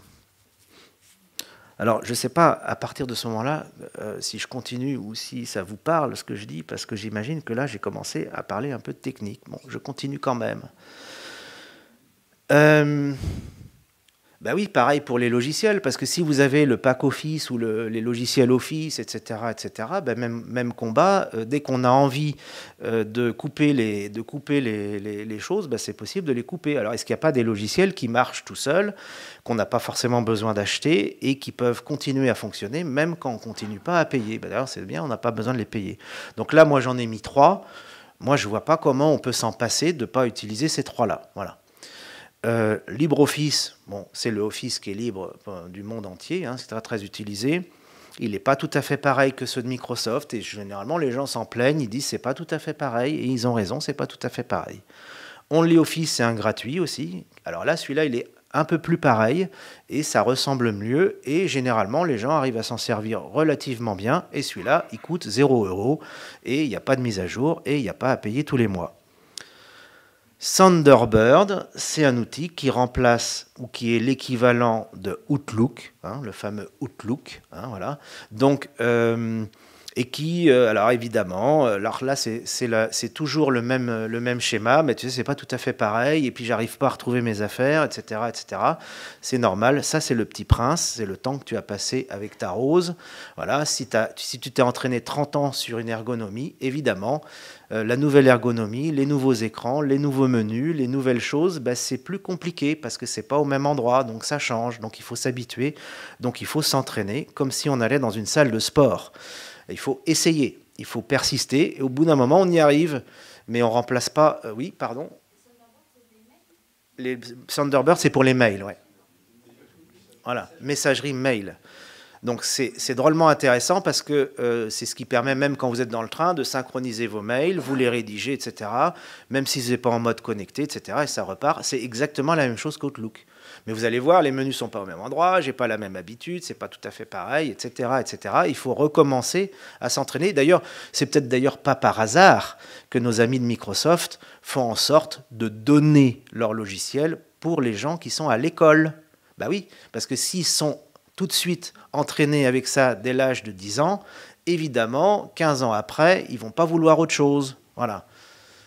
Alors, je ne sais pas, à partir de ce moment-là, si je continue ou si ça vous parle, ce que je dis, parce que j'imagine que là, j'ai commencé à parler un peu de technique. Bon, je continue quand même. Oui, pareil pour les logiciels, parce que si vous avez le pack Office ou les logiciels Office, etc., même combat, dès qu'on a envie de couper les choses, c'est possible de les couper. Alors, est-ce qu'il n'y a pas des logiciels qui marchent tout seuls, qu'on n'a pas forcément besoin d'acheter et qui peuvent continuer à fonctionner, même quand on ne continue pas à payer? D'ailleurs, c'est bien, on n'a pas besoin de les payer. Donc là, moi, j'en ai mis 3. Moi, je ne vois pas comment on peut s'en passer de ne pas utiliser ces 3-là. Voilà. LibreOffice, bon, c'est le Office qui est libre du monde entier, hein, c'est très, très utilisé. Il n'est pas tout à fait pareil que ceux de Microsoft, et généralement les gens s'en plaignent, ils disent c'est pas tout à fait pareil, et ils ont raison, c'est pas tout à fait pareil. OnlyOffice, c'est un gratuit aussi. Alors là, celui-là, il est un peu plus pareil, et ça ressemble mieux, et généralement les gens arrivent à s'en servir relativement bien, et celui-là, il coûte 0 €, et il n'y a pas de mise à jour, et il n'y a pas à payer tous les mois. Thunderbird, c'est un outil qui remplace ou qui est l'équivalent de Outlook, hein, le fameux Outlook, hein, voilà. Donc, et qui, alors évidemment, alors là c'est toujours le même schéma, mais tu sais c'est pas tout à fait pareil. Et puis j'arrive pas à retrouver mes affaires, etc., etc. C'est normal. Ça c'est le Petit Prince, c'est le temps que tu as passé avec ta rose. Voilà. Si tu t'es entraîné 30 ans sur une ergonomie, évidemment. La nouvelle ergonomie, les nouveaux écrans, les nouveaux menus, les nouvelles choses, c'est plus compliqué parce que c'est pas au même endroit, donc ça change, donc il faut s'habituer, donc il faut s'entraîner comme si on allait dans une salle de sport. Il faut essayer, il faut persister, et au bout d'un moment, on y arrive, mais on remplace pas... oui, pardon. Les Thunderbird, c'est pour les mails, ouais. Voilà, messagerie mail. Donc c'est drôlement intéressant parce que c'est ce qui permet, même quand vous êtes dans le train, de synchroniser vos mails, vous les rédigez, etc. Même si vous n'êtes pas en mode connecté, etc. Et ça repart. C'est exactement la même chose qu'Outlook. Mais vous allez voir, les menus ne sont pas au même endroit, j'ai pas la même habitude, c'est pas tout à fait pareil, etc., etc. Il faut recommencer à s'entraîner. D'ailleurs, c'est peut-être d'ailleurs pas par hasard que nos amis de Microsoft font en sorte de donner leur logiciel pour les gens qui sont à l'école. Bah oui, parce que s'ils sont tout de suite entraînés avec ça dès l'âge de 10 ans, évidemment, 15 ans après, ils ne vont pas vouloir autre chose. Voilà.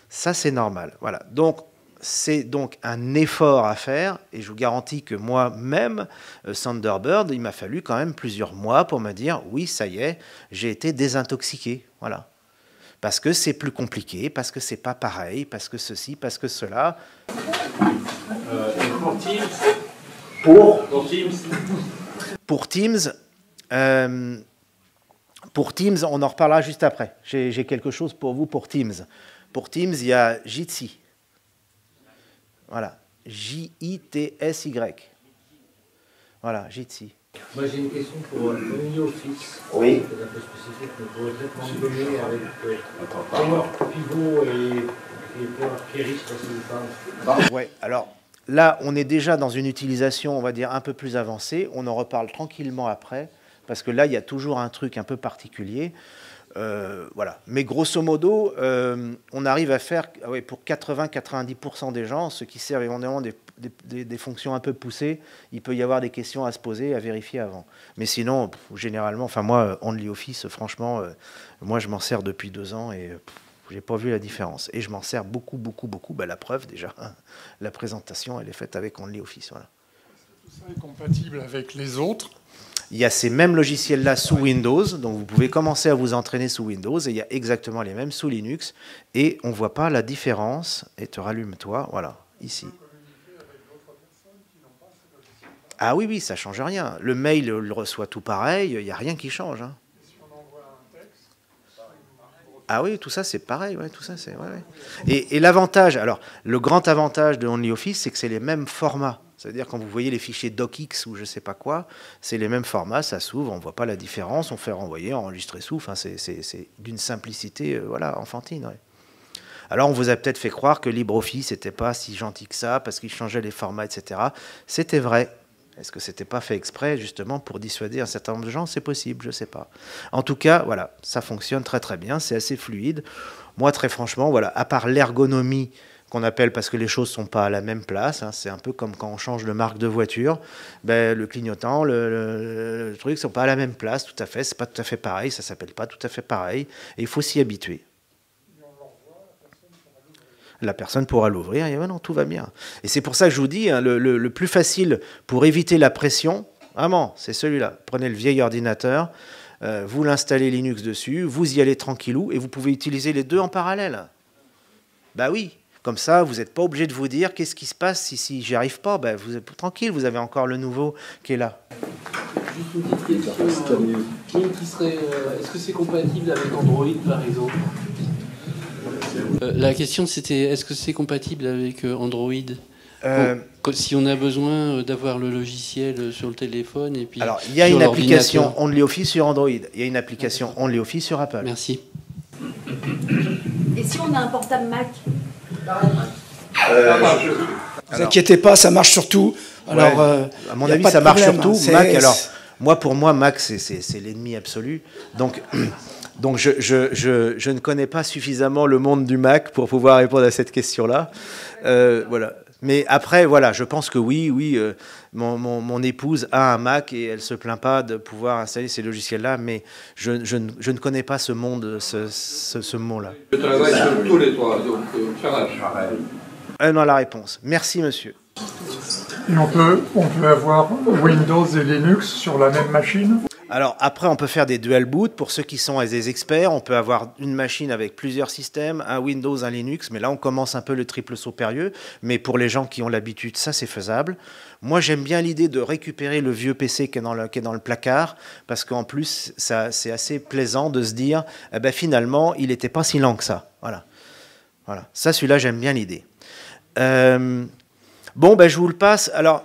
Ça, c'est normal. Voilà. Donc, c'est donc un effort à faire, et je vous garantis que moi-même, Thunderbird, il m'a fallu quand même plusieurs mois pour me dire, oui, ça y est, j'ai été désintoxiqué. Voilà. Parce que c'est plus compliqué, parce que c'est pas pareil, parce que ceci, parce que cela. Pour Teams, on en reparlera juste après. J'ai quelque chose pour vous pour Teams. Pour Teams, il y a Jitsi. Voilà, J-I-T-S-Y. Voilà, Jitsi. Moi j'ai une question pour OnlyOffice. Oui. C'est un peu spécifique, mais pour le traitement de données avec Power Pivot et Power Query, je sais pas si vous parlez. Ouais, alors là, on est déjà dans une utilisation, on va dire, un peu plus avancée. On en reparle tranquillement après, parce que là, il y a toujours un truc un peu particulier. Voilà. Mais grosso modo, on arrive à faire, pour 80-90% des gens, ceux qui servent évidemment des fonctions un peu poussées, il peut y avoir des questions à se poser, à vérifier avant. Mais sinon, généralement, enfin moi, OnlyOffice, franchement, moi je m'en sers depuis 2 ans et j'ai pas vu la différence. Et je m'en sers beaucoup. La preuve déjà, la présentation, elle est faite avec OnlyOffice. Voilà. Tout ça est compatible avec les autres. Il y a ces mêmes logiciels-là sous Windows, donc vous pouvez commencer à vous entraîner sous Windows, et il y a exactement les mêmes sous Linux, et on ne voit pas la différence. Et te rallume-toi, voilà, ici. Ah oui, ça ne change rien. Le mail le reçoit tout pareil, il n'y a rien qui change. Hein. Ah oui, tout ça c'est pareil, ouais, tout ça c'est. Ouais. Et l'avantage, alors le grand avantage de OnlyOffice, c'est que c'est les mêmes formats. C'est-à-dire quand vous voyez les fichiers docx ou je ne sais pas quoi, c'est les mêmes formats, ça s'ouvre, on ne voit pas la différence, on fait renvoyer, enregistrer sous, enfin, c'est d'une simplicité voilà, enfantine. Ouais. Alors on vous a peut-être fait croire que LibreOffice n'était pas si gentil que ça, parce qu'il changeait les formats, etc. C'était vrai. Est-ce que c'était pas fait exprès, justement, pour dissuader un certain nombre de gens? C'est possible, je ne sais pas. En tout cas, voilà, ça fonctionne très très bien, c'est assez fluide. Moi, très franchement, voilà, à part l'ergonomie qu'on appelle, parce que les choses ne sont pas à la même place, hein, c'est un peu comme quand on change de marque de voiture, ben, le clignotant, le truc ne sont pas à la même place, tout à fait, c'est pas tout à fait pareil, ça ne s'appelle pas tout à fait pareil, et il faut s'y habituer. La personne pourra l'ouvrir, et non, tout va bien. Et c'est pour ça que je vous dis, hein, le plus facile pour éviter la pression, vraiment, c'est celui-là. Prenez le vieil ordinateur, vous l'installez Linux dessus, vous y allez tranquillou, et vous pouvez utiliser les deux en parallèle. Bah oui, comme ça, vous n'êtes pas obligé de vous dire qu'est-ce qui se passe si j'y arrive pas. Bah, vous êtes tranquille, vous avez encore le nouveau qui est là. Juste une petite question, est-ce que c'est compatible avec Android, par exemple? La question c'était, est-ce que c'est compatible avec Android? Si on a besoin d'avoir le logiciel sur le téléphone et puis. Alors, il y a une application OnlyOffice sur Android. Il y a une application OnlyOffice sur Apple. Merci. Et si on a un portable Mac? Ne vous inquiétez pas, ça marche sur tout. Alors, ouais, à mon avis, ça marche sur tout. Mac, alors, pour moi, Mac, c'est l'ennemi absolu. Donc je ne connais pas suffisamment le monde du Mac pour pouvoir répondre à cette question-là. Voilà. Mais après, voilà, je pense que oui, mon épouse a un Mac et elle ne se plaint pas de pouvoir installer ces logiciels-là, mais je ne connais pas ce monde, ce mot-là. Je travaille sur tous les trois, donc ça marche. Non, la réponse. Merci, monsieur. Et on peut avoir Windows et Linux sur la même machine? Alors après, on peut faire des dual boot pour ceux qui sont des experts. On peut avoir une machine avec plusieurs systèmes, un Windows, un Linux. Mais là, on commence un peu le triple saut périlleux. Mais pour les gens qui ont l'habitude, ça, c'est faisable. Moi, j'aime bien l'idée de récupérer le vieux PC qui est dans le placard. Parce qu'en plus, c'est assez plaisant de se dire, eh ben, finalement, il n'était pas si lent que ça. Voilà. Ça, celui-là, j'aime bien l'idée. Bon, ben, je vous le passe. Alors,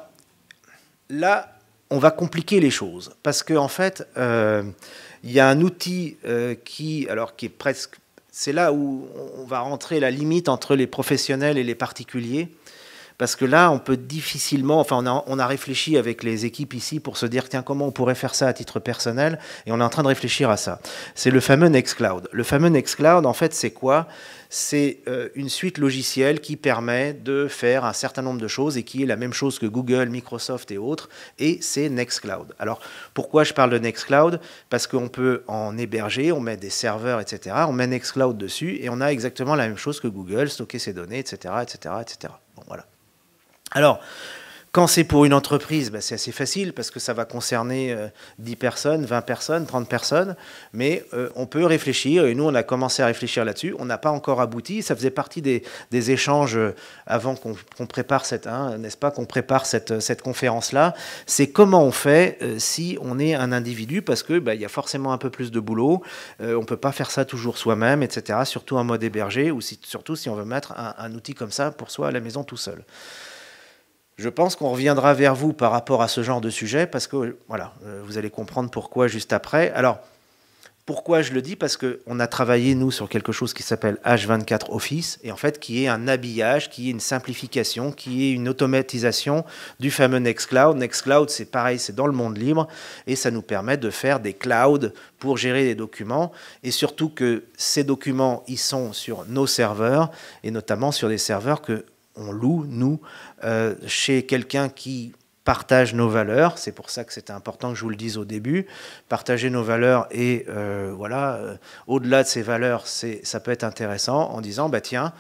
là, on va compliquer les choses. Parce qu'en fait, il y a un outil qui est presque... C'est là où on va rentrer la limite entre les professionnels et les particuliers. Parce que là, on peut difficilement... Enfin, on a réfléchi avec les équipes ici pour se dire, tiens, comment on pourrait faire ça à titre personnel? Et on est en train de réfléchir à ça. C'est le fameux Nextcloud. Le fameux Nextcloud, en fait, c'est quoi? C'est une suite logicielle qui permet de faire un certain nombre de choses et qui est la même chose que Google, Microsoft et autres, et c'est Nextcloud. Alors, pourquoi je parle de Nextcloud? Parce qu'on peut en héberger, on met des serveurs, etc., on met Nextcloud dessus, et on a exactement la même chose que Google, stocker ses données, etc., etc., etc. Bon, voilà. Alors, quand c'est pour une entreprise, c'est assez facile parce que ça va concerner 10 personnes, 20 personnes, 30 personnes, mais on peut réfléchir, et nous on a commencé à réfléchir là-dessus, on n'a pas encore abouti, ça faisait partie des échanges avant qu'on prépare n'est-ce pas, qu'on prépare cette conférence-là, c'est comment on fait si on est un individu, parce que y a forcément un peu plus de boulot, on ne peut pas faire ça toujours soi-même, etc., surtout en mode hébergé, ou surtout si on veut mettre un outil comme ça pour soi à la maison tout seul. Je pense qu'on reviendra vers vous par rapport à ce genre de sujet, parce que, voilà, vous allez comprendre pourquoi juste après. Alors, pourquoi je le dis? Parce qu'on a travaillé, nous, sur quelque chose qui s'appelle H24 Office, et en fait, qui est un habillage, qui est une simplification, qui est une automatisation du fameux Nextcloud. Nextcloud, c'est pareil, c'est dans le monde libre, et ça nous permet de faire des clouds pour gérer les documents, et surtout que ces documents, ils sont sur nos serveurs, et notamment sur des serveurs que on loue, nous, chez quelqu'un qui partage nos valeurs. C'est pour ça que c'était important que je vous le dise au début. Partager nos valeurs et au-delà de ces valeurs, ça peut être intéressant en disant, tiens,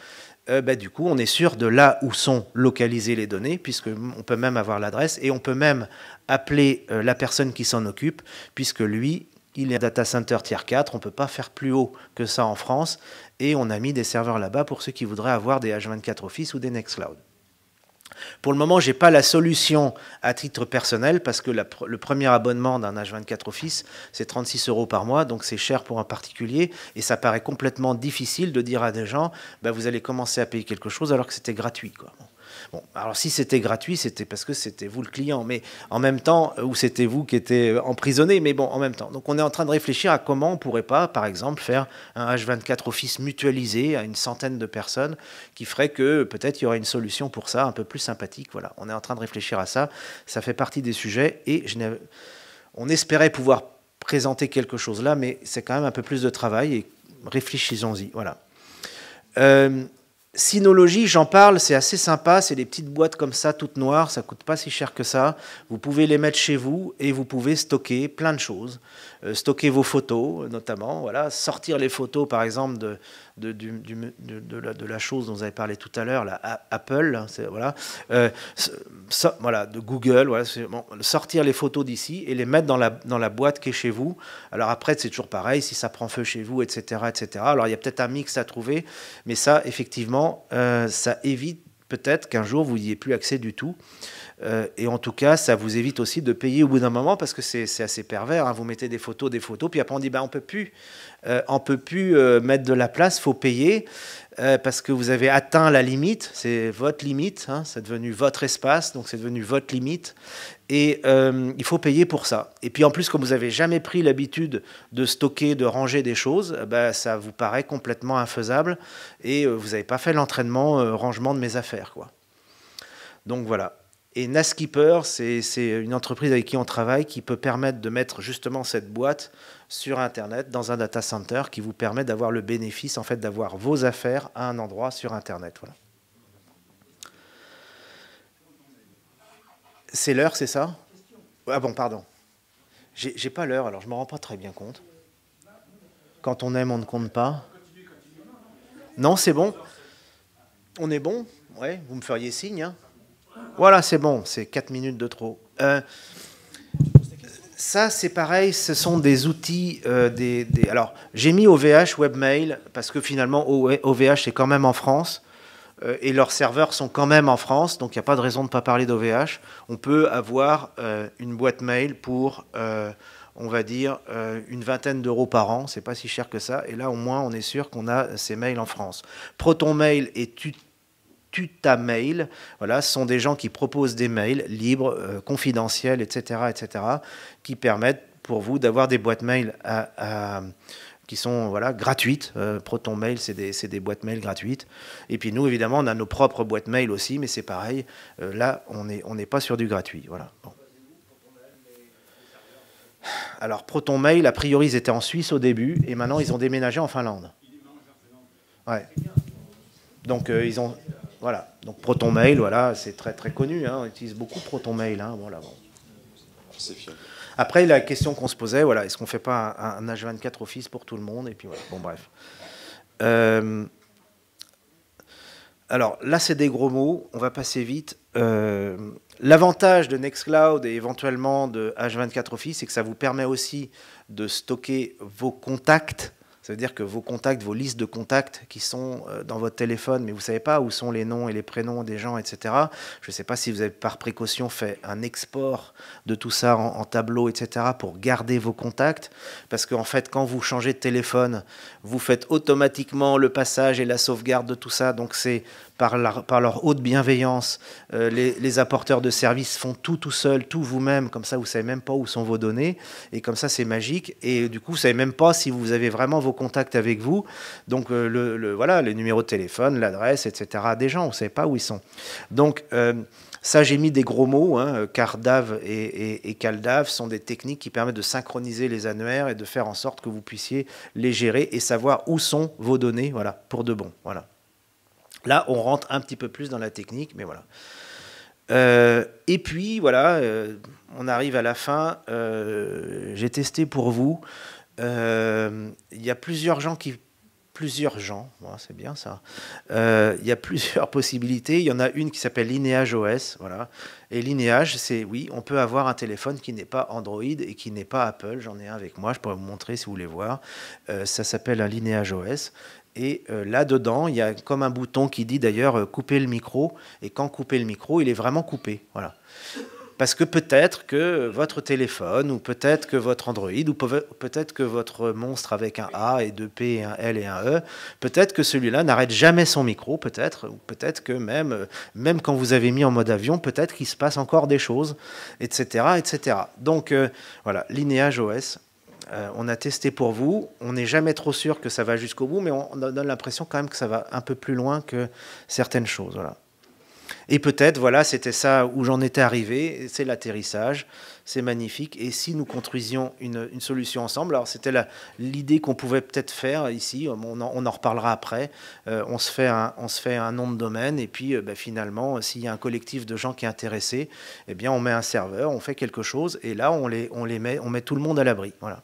du coup, on est sûr de là où sont localisées les données, puisqu'on peut même avoir l'adresse et on peut même appeler la personne qui s'en occupe, puisque lui, il est un data center tier 4, on ne peut pas faire plus haut que ça en France, et on a mis des serveurs là-bas pour ceux qui voudraient avoir des H24 Office ou des Nextcloud. Pour le moment, je n'ai pas la solution à titre personnel, parce que le premier abonnement d'un H24 Office, c'est 36 € par mois, donc c'est cher pour un particulier, et ça paraît complètement difficile de dire à des gens, vous allez commencer à payer quelque chose alors que c'était gratuit, quoi. Bon, alors si c'était gratuit, c'était parce que c'était vous le client, mais en même temps, ou c'était vous qui étiez emprisonné, mais bon, en même temps. Donc on est en train de réfléchir à comment on pourrait pas, par exemple, faire un H24 Office mutualisé à une centaine de personnes, qui ferait que peut-être il y aurait une solution pour ça, un peu plus sympathique. Voilà, on est en train de réfléchir à ça. Ça fait partie des sujets et on espérait pouvoir présenter quelque chose là, mais c'est quand même un peu plus de travail et réfléchissons-y. Voilà. Synology, j'en parle, c'est assez sympa, c'est des petites boîtes comme ça, toutes noires, ça coûte pas si cher que ça. Vous pouvez les mettre chez vous et vous pouvez stocker plein de choses. Stocker vos photos, notamment, voilà, sortir les photos, par exemple, de la chose dont vous avez parlé tout à l'heure, Apple, voilà, voilà, de Google, voilà, bon, sortir les photos d'ici et les mettre dans la boîte qui est chez vous. Alors après, c'est toujours pareil, si ça prend feu chez vous, etc., etc. Alors il y a peut-être un mix à trouver, mais ça, effectivement, ça évite peut-être qu'un jour, vous n'y ayez plus accès du tout. Et en tout cas, ça vous évite aussi de payer au bout d'un moment, parce que c'est assez pervers, hein. Vous mettez des photos, puis après on dit, on peut plus mettre de la place, il faut payer, parce que vous avez atteint la limite, c'est votre limite, hein, c'est devenu votre espace, donc c'est devenu votre limite, et il faut payer pour ça. Et puis en plus, comme vous n'avez jamais pris l'habitude de stocker, de ranger des choses, ça vous paraît complètement infaisable, et vous n'avez pas fait l'entraînement rangement de mes affaires, quoi. Donc voilà. Et NASkeeper, c'est une entreprise avec qui on travaille qui peut permettre de mettre justement cette boîte sur Internet dans un data center qui vous permet d'avoir le bénéfice, en fait, d'avoir vos affaires à un endroit sur Internet. Voilà. C'est l'heure, c'est ça? Ah bon, pardon. J'ai pas l'heure, alors je me rends pas très bien compte. Quand on aime, on ne compte pas. Non, c'est bon. On est bon? Ouais, vous me feriez signe, hein? Voilà, c'est bon, c'est 4 minutes de trop. Ça, c'est pareil, ce sont des outils... Alors, j'ai mis OVH Webmail, parce que finalement, OVH est quand même en France, et leurs serveurs sont quand même en France, donc il n'y a pas de raison de ne pas parler d'OVH. On peut avoir une boîte mail pour, on va dire, une vingtaine d'euros par an, c'est pas si cher que ça, et là, au moins, on est sûr qu'on a ces mails en France. ProtonMail et Tutamail, voilà, ce sont des gens qui proposent des mails libres, confidentiels, etc., etc., qui permettent pour vous d'avoir des boîtes mail qui sont voilà, gratuites. ProtonMail, c'est des boîtes mail gratuites. Et puis nous, évidemment, on a nos propres boîtes mail aussi, mais c'est pareil. Là, on n'est pas sur du gratuit. Voilà. Bon. Alors, ProtonMail, a priori, ils étaient en Suisse au début, et maintenant, ils ont déménagé en Finlande. Ouais. Donc, ils ont... Voilà, donc ProtonMail, voilà, c'est très très connu, hein, on utilise beaucoup ProtonMail. Hein, voilà, bon. Après, la question qu'on se posait, voilà, est-ce qu'on ne fait pas un H24 Office pour tout le monde? Et puis voilà, bon bref. Alors là, c'est des gros mots, on va passer vite. L'avantage de Nextcloud et éventuellement de H24 Office, c'est que ça vous permet aussi de stocker vos contacts. Ça veut dire que vos contacts, vos listes de contacts qui sont dans votre téléphone, mais vous ne savez pas où sont les noms et les prénoms des gens, etc. Je ne sais pas si vous avez par précaution fait un export de tout ça en tableau, etc. pour garder vos contacts. Parce qu'en fait, quand vous changez de téléphone, vous faites automatiquement le passage et la sauvegarde de tout ça. Donc c'est par leur haute bienveillance, les apporteurs de services font tout seul, tout vous-même, comme ça vous ne savez même pas où sont vos données, et comme ça c'est magique, et du coup vous ne savez même pas si vous avez vraiment vos contacts avec vous, donc voilà, les numéros de téléphone, l'adresse, etc. des gens, vous ne savez pas où ils sont. Donc ça, j'ai mis des gros mots, hein, CardDAV et CalDAV sont des techniques qui permettent de synchroniser les annuaires et de faire en sorte que vous puissiez les gérer et savoir où sont vos données, voilà, pour de bon, voilà. Là, on rentre un petit peu plus dans la technique, mais voilà. Et puis, voilà, on arrive à la fin. J'ai testé pour vous. Il y a plusieurs gens qui... Voilà, c'est bien ça. Il y a plusieurs possibilités. Il y en a une qui s'appelle Lineage OS. Voilà. Et Lineage, c'est, oui, on peut avoir un téléphone qui n'est pas Android et qui n'est pas Apple. J'en ai un avec moi, je pourrais vous montrer si vous voulez voir. Ça s'appelle un Lineage OS. Et là-dedans, il y a comme un bouton qui dit d'ailleurs couper le micro. Et quand couper le micro, il est vraiment coupé. Voilà. Parce que peut-être que votre téléphone, ou peut-être que votre Android, ou peut-être que votre monstre avec un A et deux P et un L et un E, peut-être que celui-là n'arrête jamais son micro, peut-être, ou peut-être que même quand vous avez mis en mode avion, peut-être qu'il se passe encore des choses, etc. etc. Donc voilà, Lineage OS. On a testé pour vous, on n'est jamais trop sûr que ça va jusqu'au bout, mais on donne l'impression quand même que ça va un peu plus loin que certaines choses. Voilà. Et peut-être, voilà, c'était ça où j'en étais arrivé, c'est l'atterrissage, c'est magnifique. Et si nous construisions une solution ensemble, alors c'était l'idée qu'on pouvait peut-être faire ici, on en reparlera après, on se fait un nom de domaine, et puis finalement, s'il y a un collectif de gens qui est intéressé, eh bien on met un serveur, on fait quelque chose, et là on met tout le monde à l'abri. Voilà.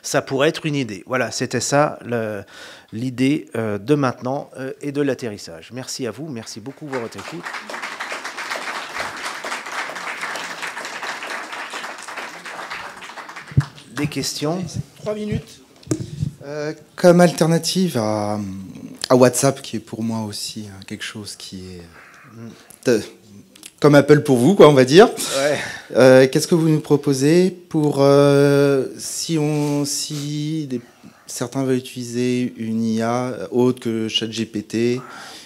Ça pourrait être une idée. Voilà, c'était ça l'idée de maintenant et de l'atterrissage. Merci à vous, merci beaucoup pour votre écoute. Des questions? 3 minutes. Comme alternative à WhatsApp, qui est pour moi aussi quelque chose qui est... comme Apple pour vous, quoi, on va dire. Ouais. Qu'est-ce que vous nous proposez pour si certains veulent utiliser une IA autre que ChatGPT,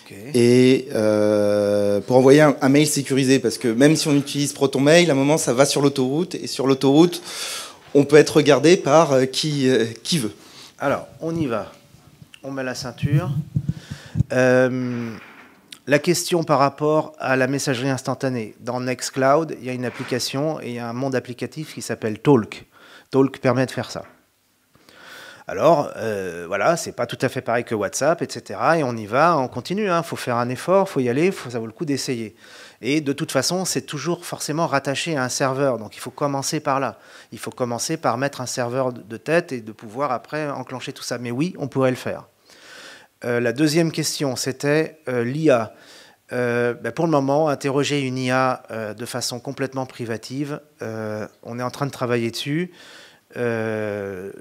okay, et pour envoyer un mail sécurisé, parce que même si on utilise ProtonMail, à un moment ça va sur l'autoroute, et sur l'autoroute on peut être regardé par qui veut. Alors on y va, on met la ceinture. La question par rapport à la messagerie instantanée. Dans Nextcloud, il y a une application et il y a un monde applicatif qui s'appelle Talk. Talk permet de faire ça. Alors, voilà, c'est pas tout à fait pareil que WhatsApp, etc. Et on y va, on continue. Il faut faire un effort, il faut y aller, ça vaut le coup d'essayer. Et de toute façon, c'est toujours forcément rattaché à un serveur. Donc il faut commencer par là. Il faut commencer par mettre un serveur de tête et de pouvoir après enclencher tout ça. Mais oui, on pourrait le faire. La deuxième question, c'était l'IA. Pour le moment, interroger une IA de façon complètement privative, on est en train de travailler dessus. Je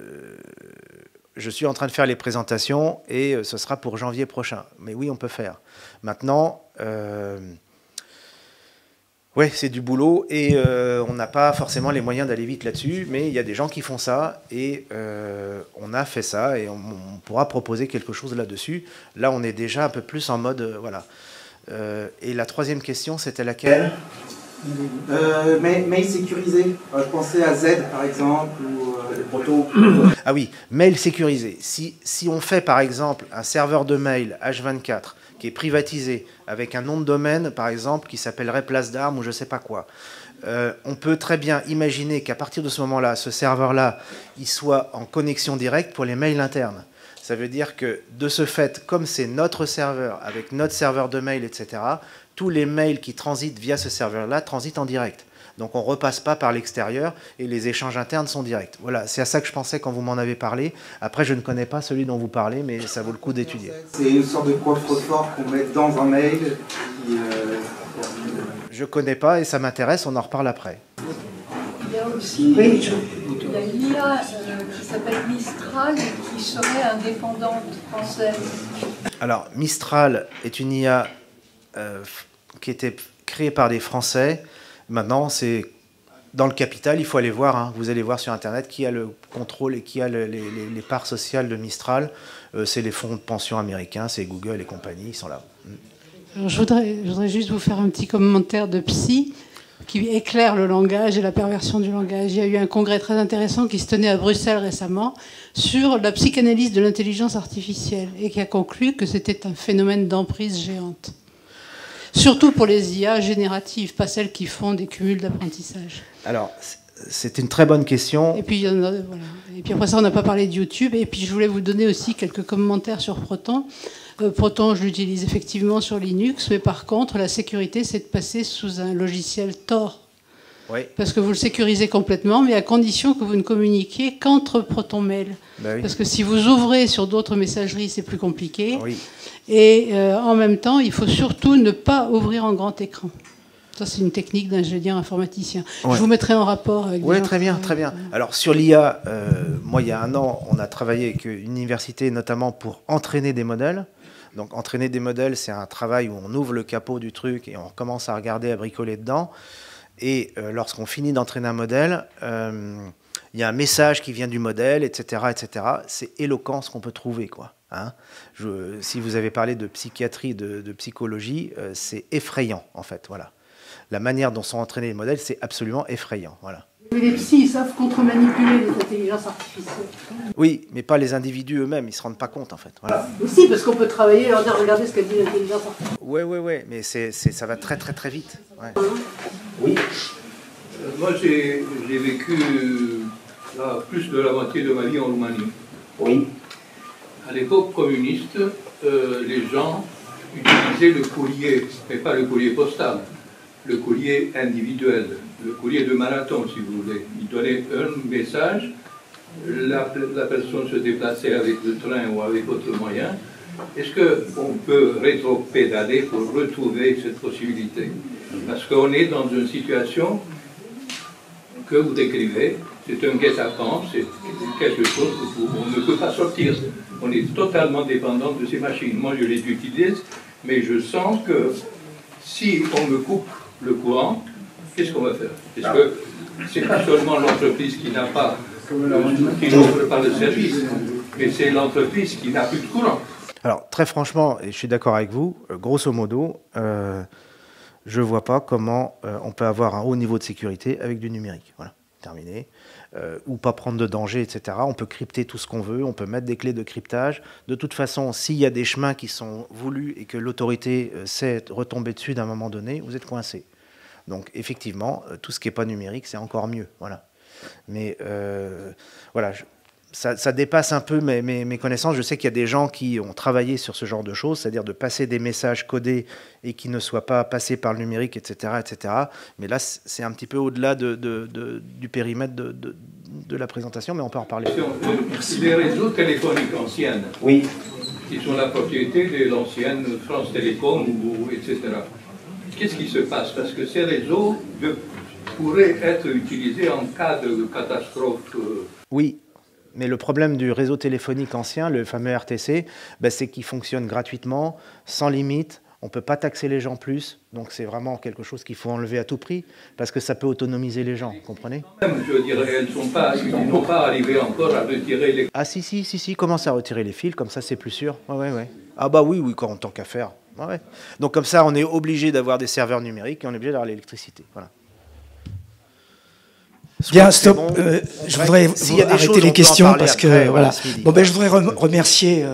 suis en train de faire les présentations et ce sera pour janvier prochain. Mais oui, on peut faire. Maintenant, ouais, c'est du boulot et on n'a pas forcément les moyens d'aller vite là-dessus, mais il y a des gens qui font ça et on a fait ça et on pourra proposer quelque chose là-dessus. Là, on est déjà un peu plus en mode... voilà. Et la troisième question, c'était laquelle? Mail sécurisé. Je pensais à Z, par exemple, ou les protos. Ah oui, mail sécurisé. Si on fait, par exemple, un serveur de mail H24 qui est privatisé avec un nom de domaine, par exemple, qui s'appellerait Place d'Armes ou je ne sais pas quoi, on peut très bien imaginer qu'à partir de ce moment-là, ce serveur-là, il soit en connexion directe pour les mails internes. Ça veut dire que, de ce fait, comme c'est notre serveur, avec notre serveur de mail, etc., tous les mails qui transitent via ce serveur-là transitent en direct. Donc on ne repasse pas par l'extérieur et les échanges internes sont directs. Voilà, c'est à ça que je pensais quand vous m'en avez parlé. Après, je ne connais pas celui dont vous parlez, mais ça vaut le coup d'étudier. C'est une sorte de coffre-fort qu'on met dans un mail. Je ne connais pas et ça m'intéresse, on en reparle après. Il y a aussi une IA qui s'appelle Mistral et qui serait indépendante française. Alors, Mistral est une IA qui était créée par des Français. Maintenant, c'est dans le capital, il faut aller voir. Hein. Vous allez voir sur Internet qui a le contrôle et qui a les parts sociales de Mistral. C'est les fonds de pension américains, c'est Google et compagnie, ils sont là. Alors, je voudrais juste vous faire un petit commentaire de psy qui éclaire le langage et la perversion du langage. Il y a eu un congrès très intéressant qui se tenait à Bruxelles récemment sur la psychanalyse de l'intelligence artificielle et qui a conclu que c'était un phénomène d'emprise géante. Surtout pour les IA génératives, pas celles qui font des cumuls d'apprentissage. Alors, c'est une très bonne question. Et puis, voilà. Et puis après ça, on n'a pas parlé de YouTube. Et puis, je voulais vous donner aussi quelques commentaires sur Proton. Proton, je l'utilise effectivement sur Linux, mais par contre, la sécurité, c'est de passer sous un logiciel Tor. Oui. Parce que vous le sécurisez complètement, mais à condition que vous ne communiquiez qu'entre ProtonMail. Ben oui. Parce que si vous ouvrez sur d'autres messageries, c'est plus compliqué. Oui. Et en même temps, il faut surtout ne pas ouvrir en grand écran. Ça, c'est une technique d'ingénieur informaticien. Ouais. Je vous mettrai en rapport avec... Oui, très bien, très bien. Alors, sur l'IA, moi, il y a un an, on a travaillé avec une université, notamment pour entraîner des modèles. Donc, entraîner des modèles, c'est un travail où on ouvre le capot du truc et on commence à regarder, à bricoler dedans. Et lorsqu'on finit d'entraîner un modèle, il y a un message qui vient du modèle, etc., etc. C'est éloquent ce qu'on peut trouver, quoi. Hein. Si vous avez parlé de psychiatrie, de psychologie, c'est effrayant, en fait. Voilà. La manière dont sont entraînés les modèles, c'est absolument effrayant. Voilà. Les psys, ils savent contre-manipuler les intelligences artificielles. Oui, mais pas les individus eux-mêmes, ils ne se rendent pas compte, en fait. Voilà. Aussi, parce qu'on peut travailler et leur dire, regardez ce qu'a dit l'intelligence artificielle. Oui, mais ça va très, très, très vite. Ouais. Oui. Moi, j'ai vécu plus de la moitié de ma vie en Roumanie. Oui. À l'époque communiste, les gens utilisaient le courrier, mais pas le courrier postal, le courrier individuel, le courrier de marathon, si vous voulez. Ils donnaient un message, la personne se déplaçait avec le train ou avec autre moyen. Est-ce qu'on peut rétro-pédaler pour retrouver cette possibilité? Parce qu'on est dans une situation que vous décrivez, c'est un guet-apens, c'est quelque chose on ne peut pas sortir. On est totalement dépendant de ces machines. Moi, je les utilise, mais je sens que si on me coupe le courant, qu'est-ce qu'on va faire? Parce que c'est pas seulement l'entreprise qui n'a pas, qui n'offre pas le service, mais c'est l'entreprise qui n'a plus de courant. Alors, très franchement, et je suis d'accord avec vous, grosso modo, je ne vois pas comment on peut avoir un haut niveau de sécurité avec du numérique. Voilà, terminé. Ou pas prendre de danger, etc. On peut crypter tout ce qu'on veut, on peut mettre des clés de cryptage. De toute façon, s'il y a des chemins qui sont voulus et que l'autorité sait retomber dessus d'un moment donné, vous êtes coincé. Donc, effectivement, tout ce qui n'est pas numérique, c'est encore mieux. Voilà. Mais voilà, ça dépasse un peu mes connaissances. Je sais qu'il y a des gens qui ont travaillé sur ce genre de choses, c'est-à-dire de passer des messages codés et qui ne soient pas passés par le numérique, etc. etc. Mais là, c'est un petit peu au-delà du périmètre de la présentation, mais on peut en parler. Les réseaux téléphoniques anciens, Oui. qui sont la propriété de l'ancienne France Télécom, etc. Qu'est-ce qui se passe? Parce que ces réseaux pourraient être utilisés en cas de catastrophe. Oui. Mais le problème du réseau téléphonique ancien, le fameux RTC, c'est qu'il fonctionne gratuitement, sans limite. On ne peut pas taxer les gens plus. Donc c'est vraiment quelque chose qu'il faut enlever à tout prix, parce que ça peut autonomiser les gens, vous comprenez? Je dirais, ils n'ont pas arrivé encore à retirer les... Ah si, commence à retirer les fils, comme ça c'est plus sûr. Ouais. Ah bah oui, quand tant qu'à faire. Ouais. Donc comme ça, on est obligé d'avoir des serveurs numériques et on est obligé d'avoir l'électricité. Voilà. Bien, stop. Bon. Je voudrais arrêter les questions parce que après, voilà. Je voudrais remercier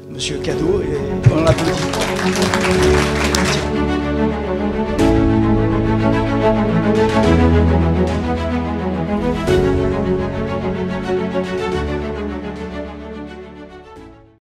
Monsieur Cadeau et on l'applaudit.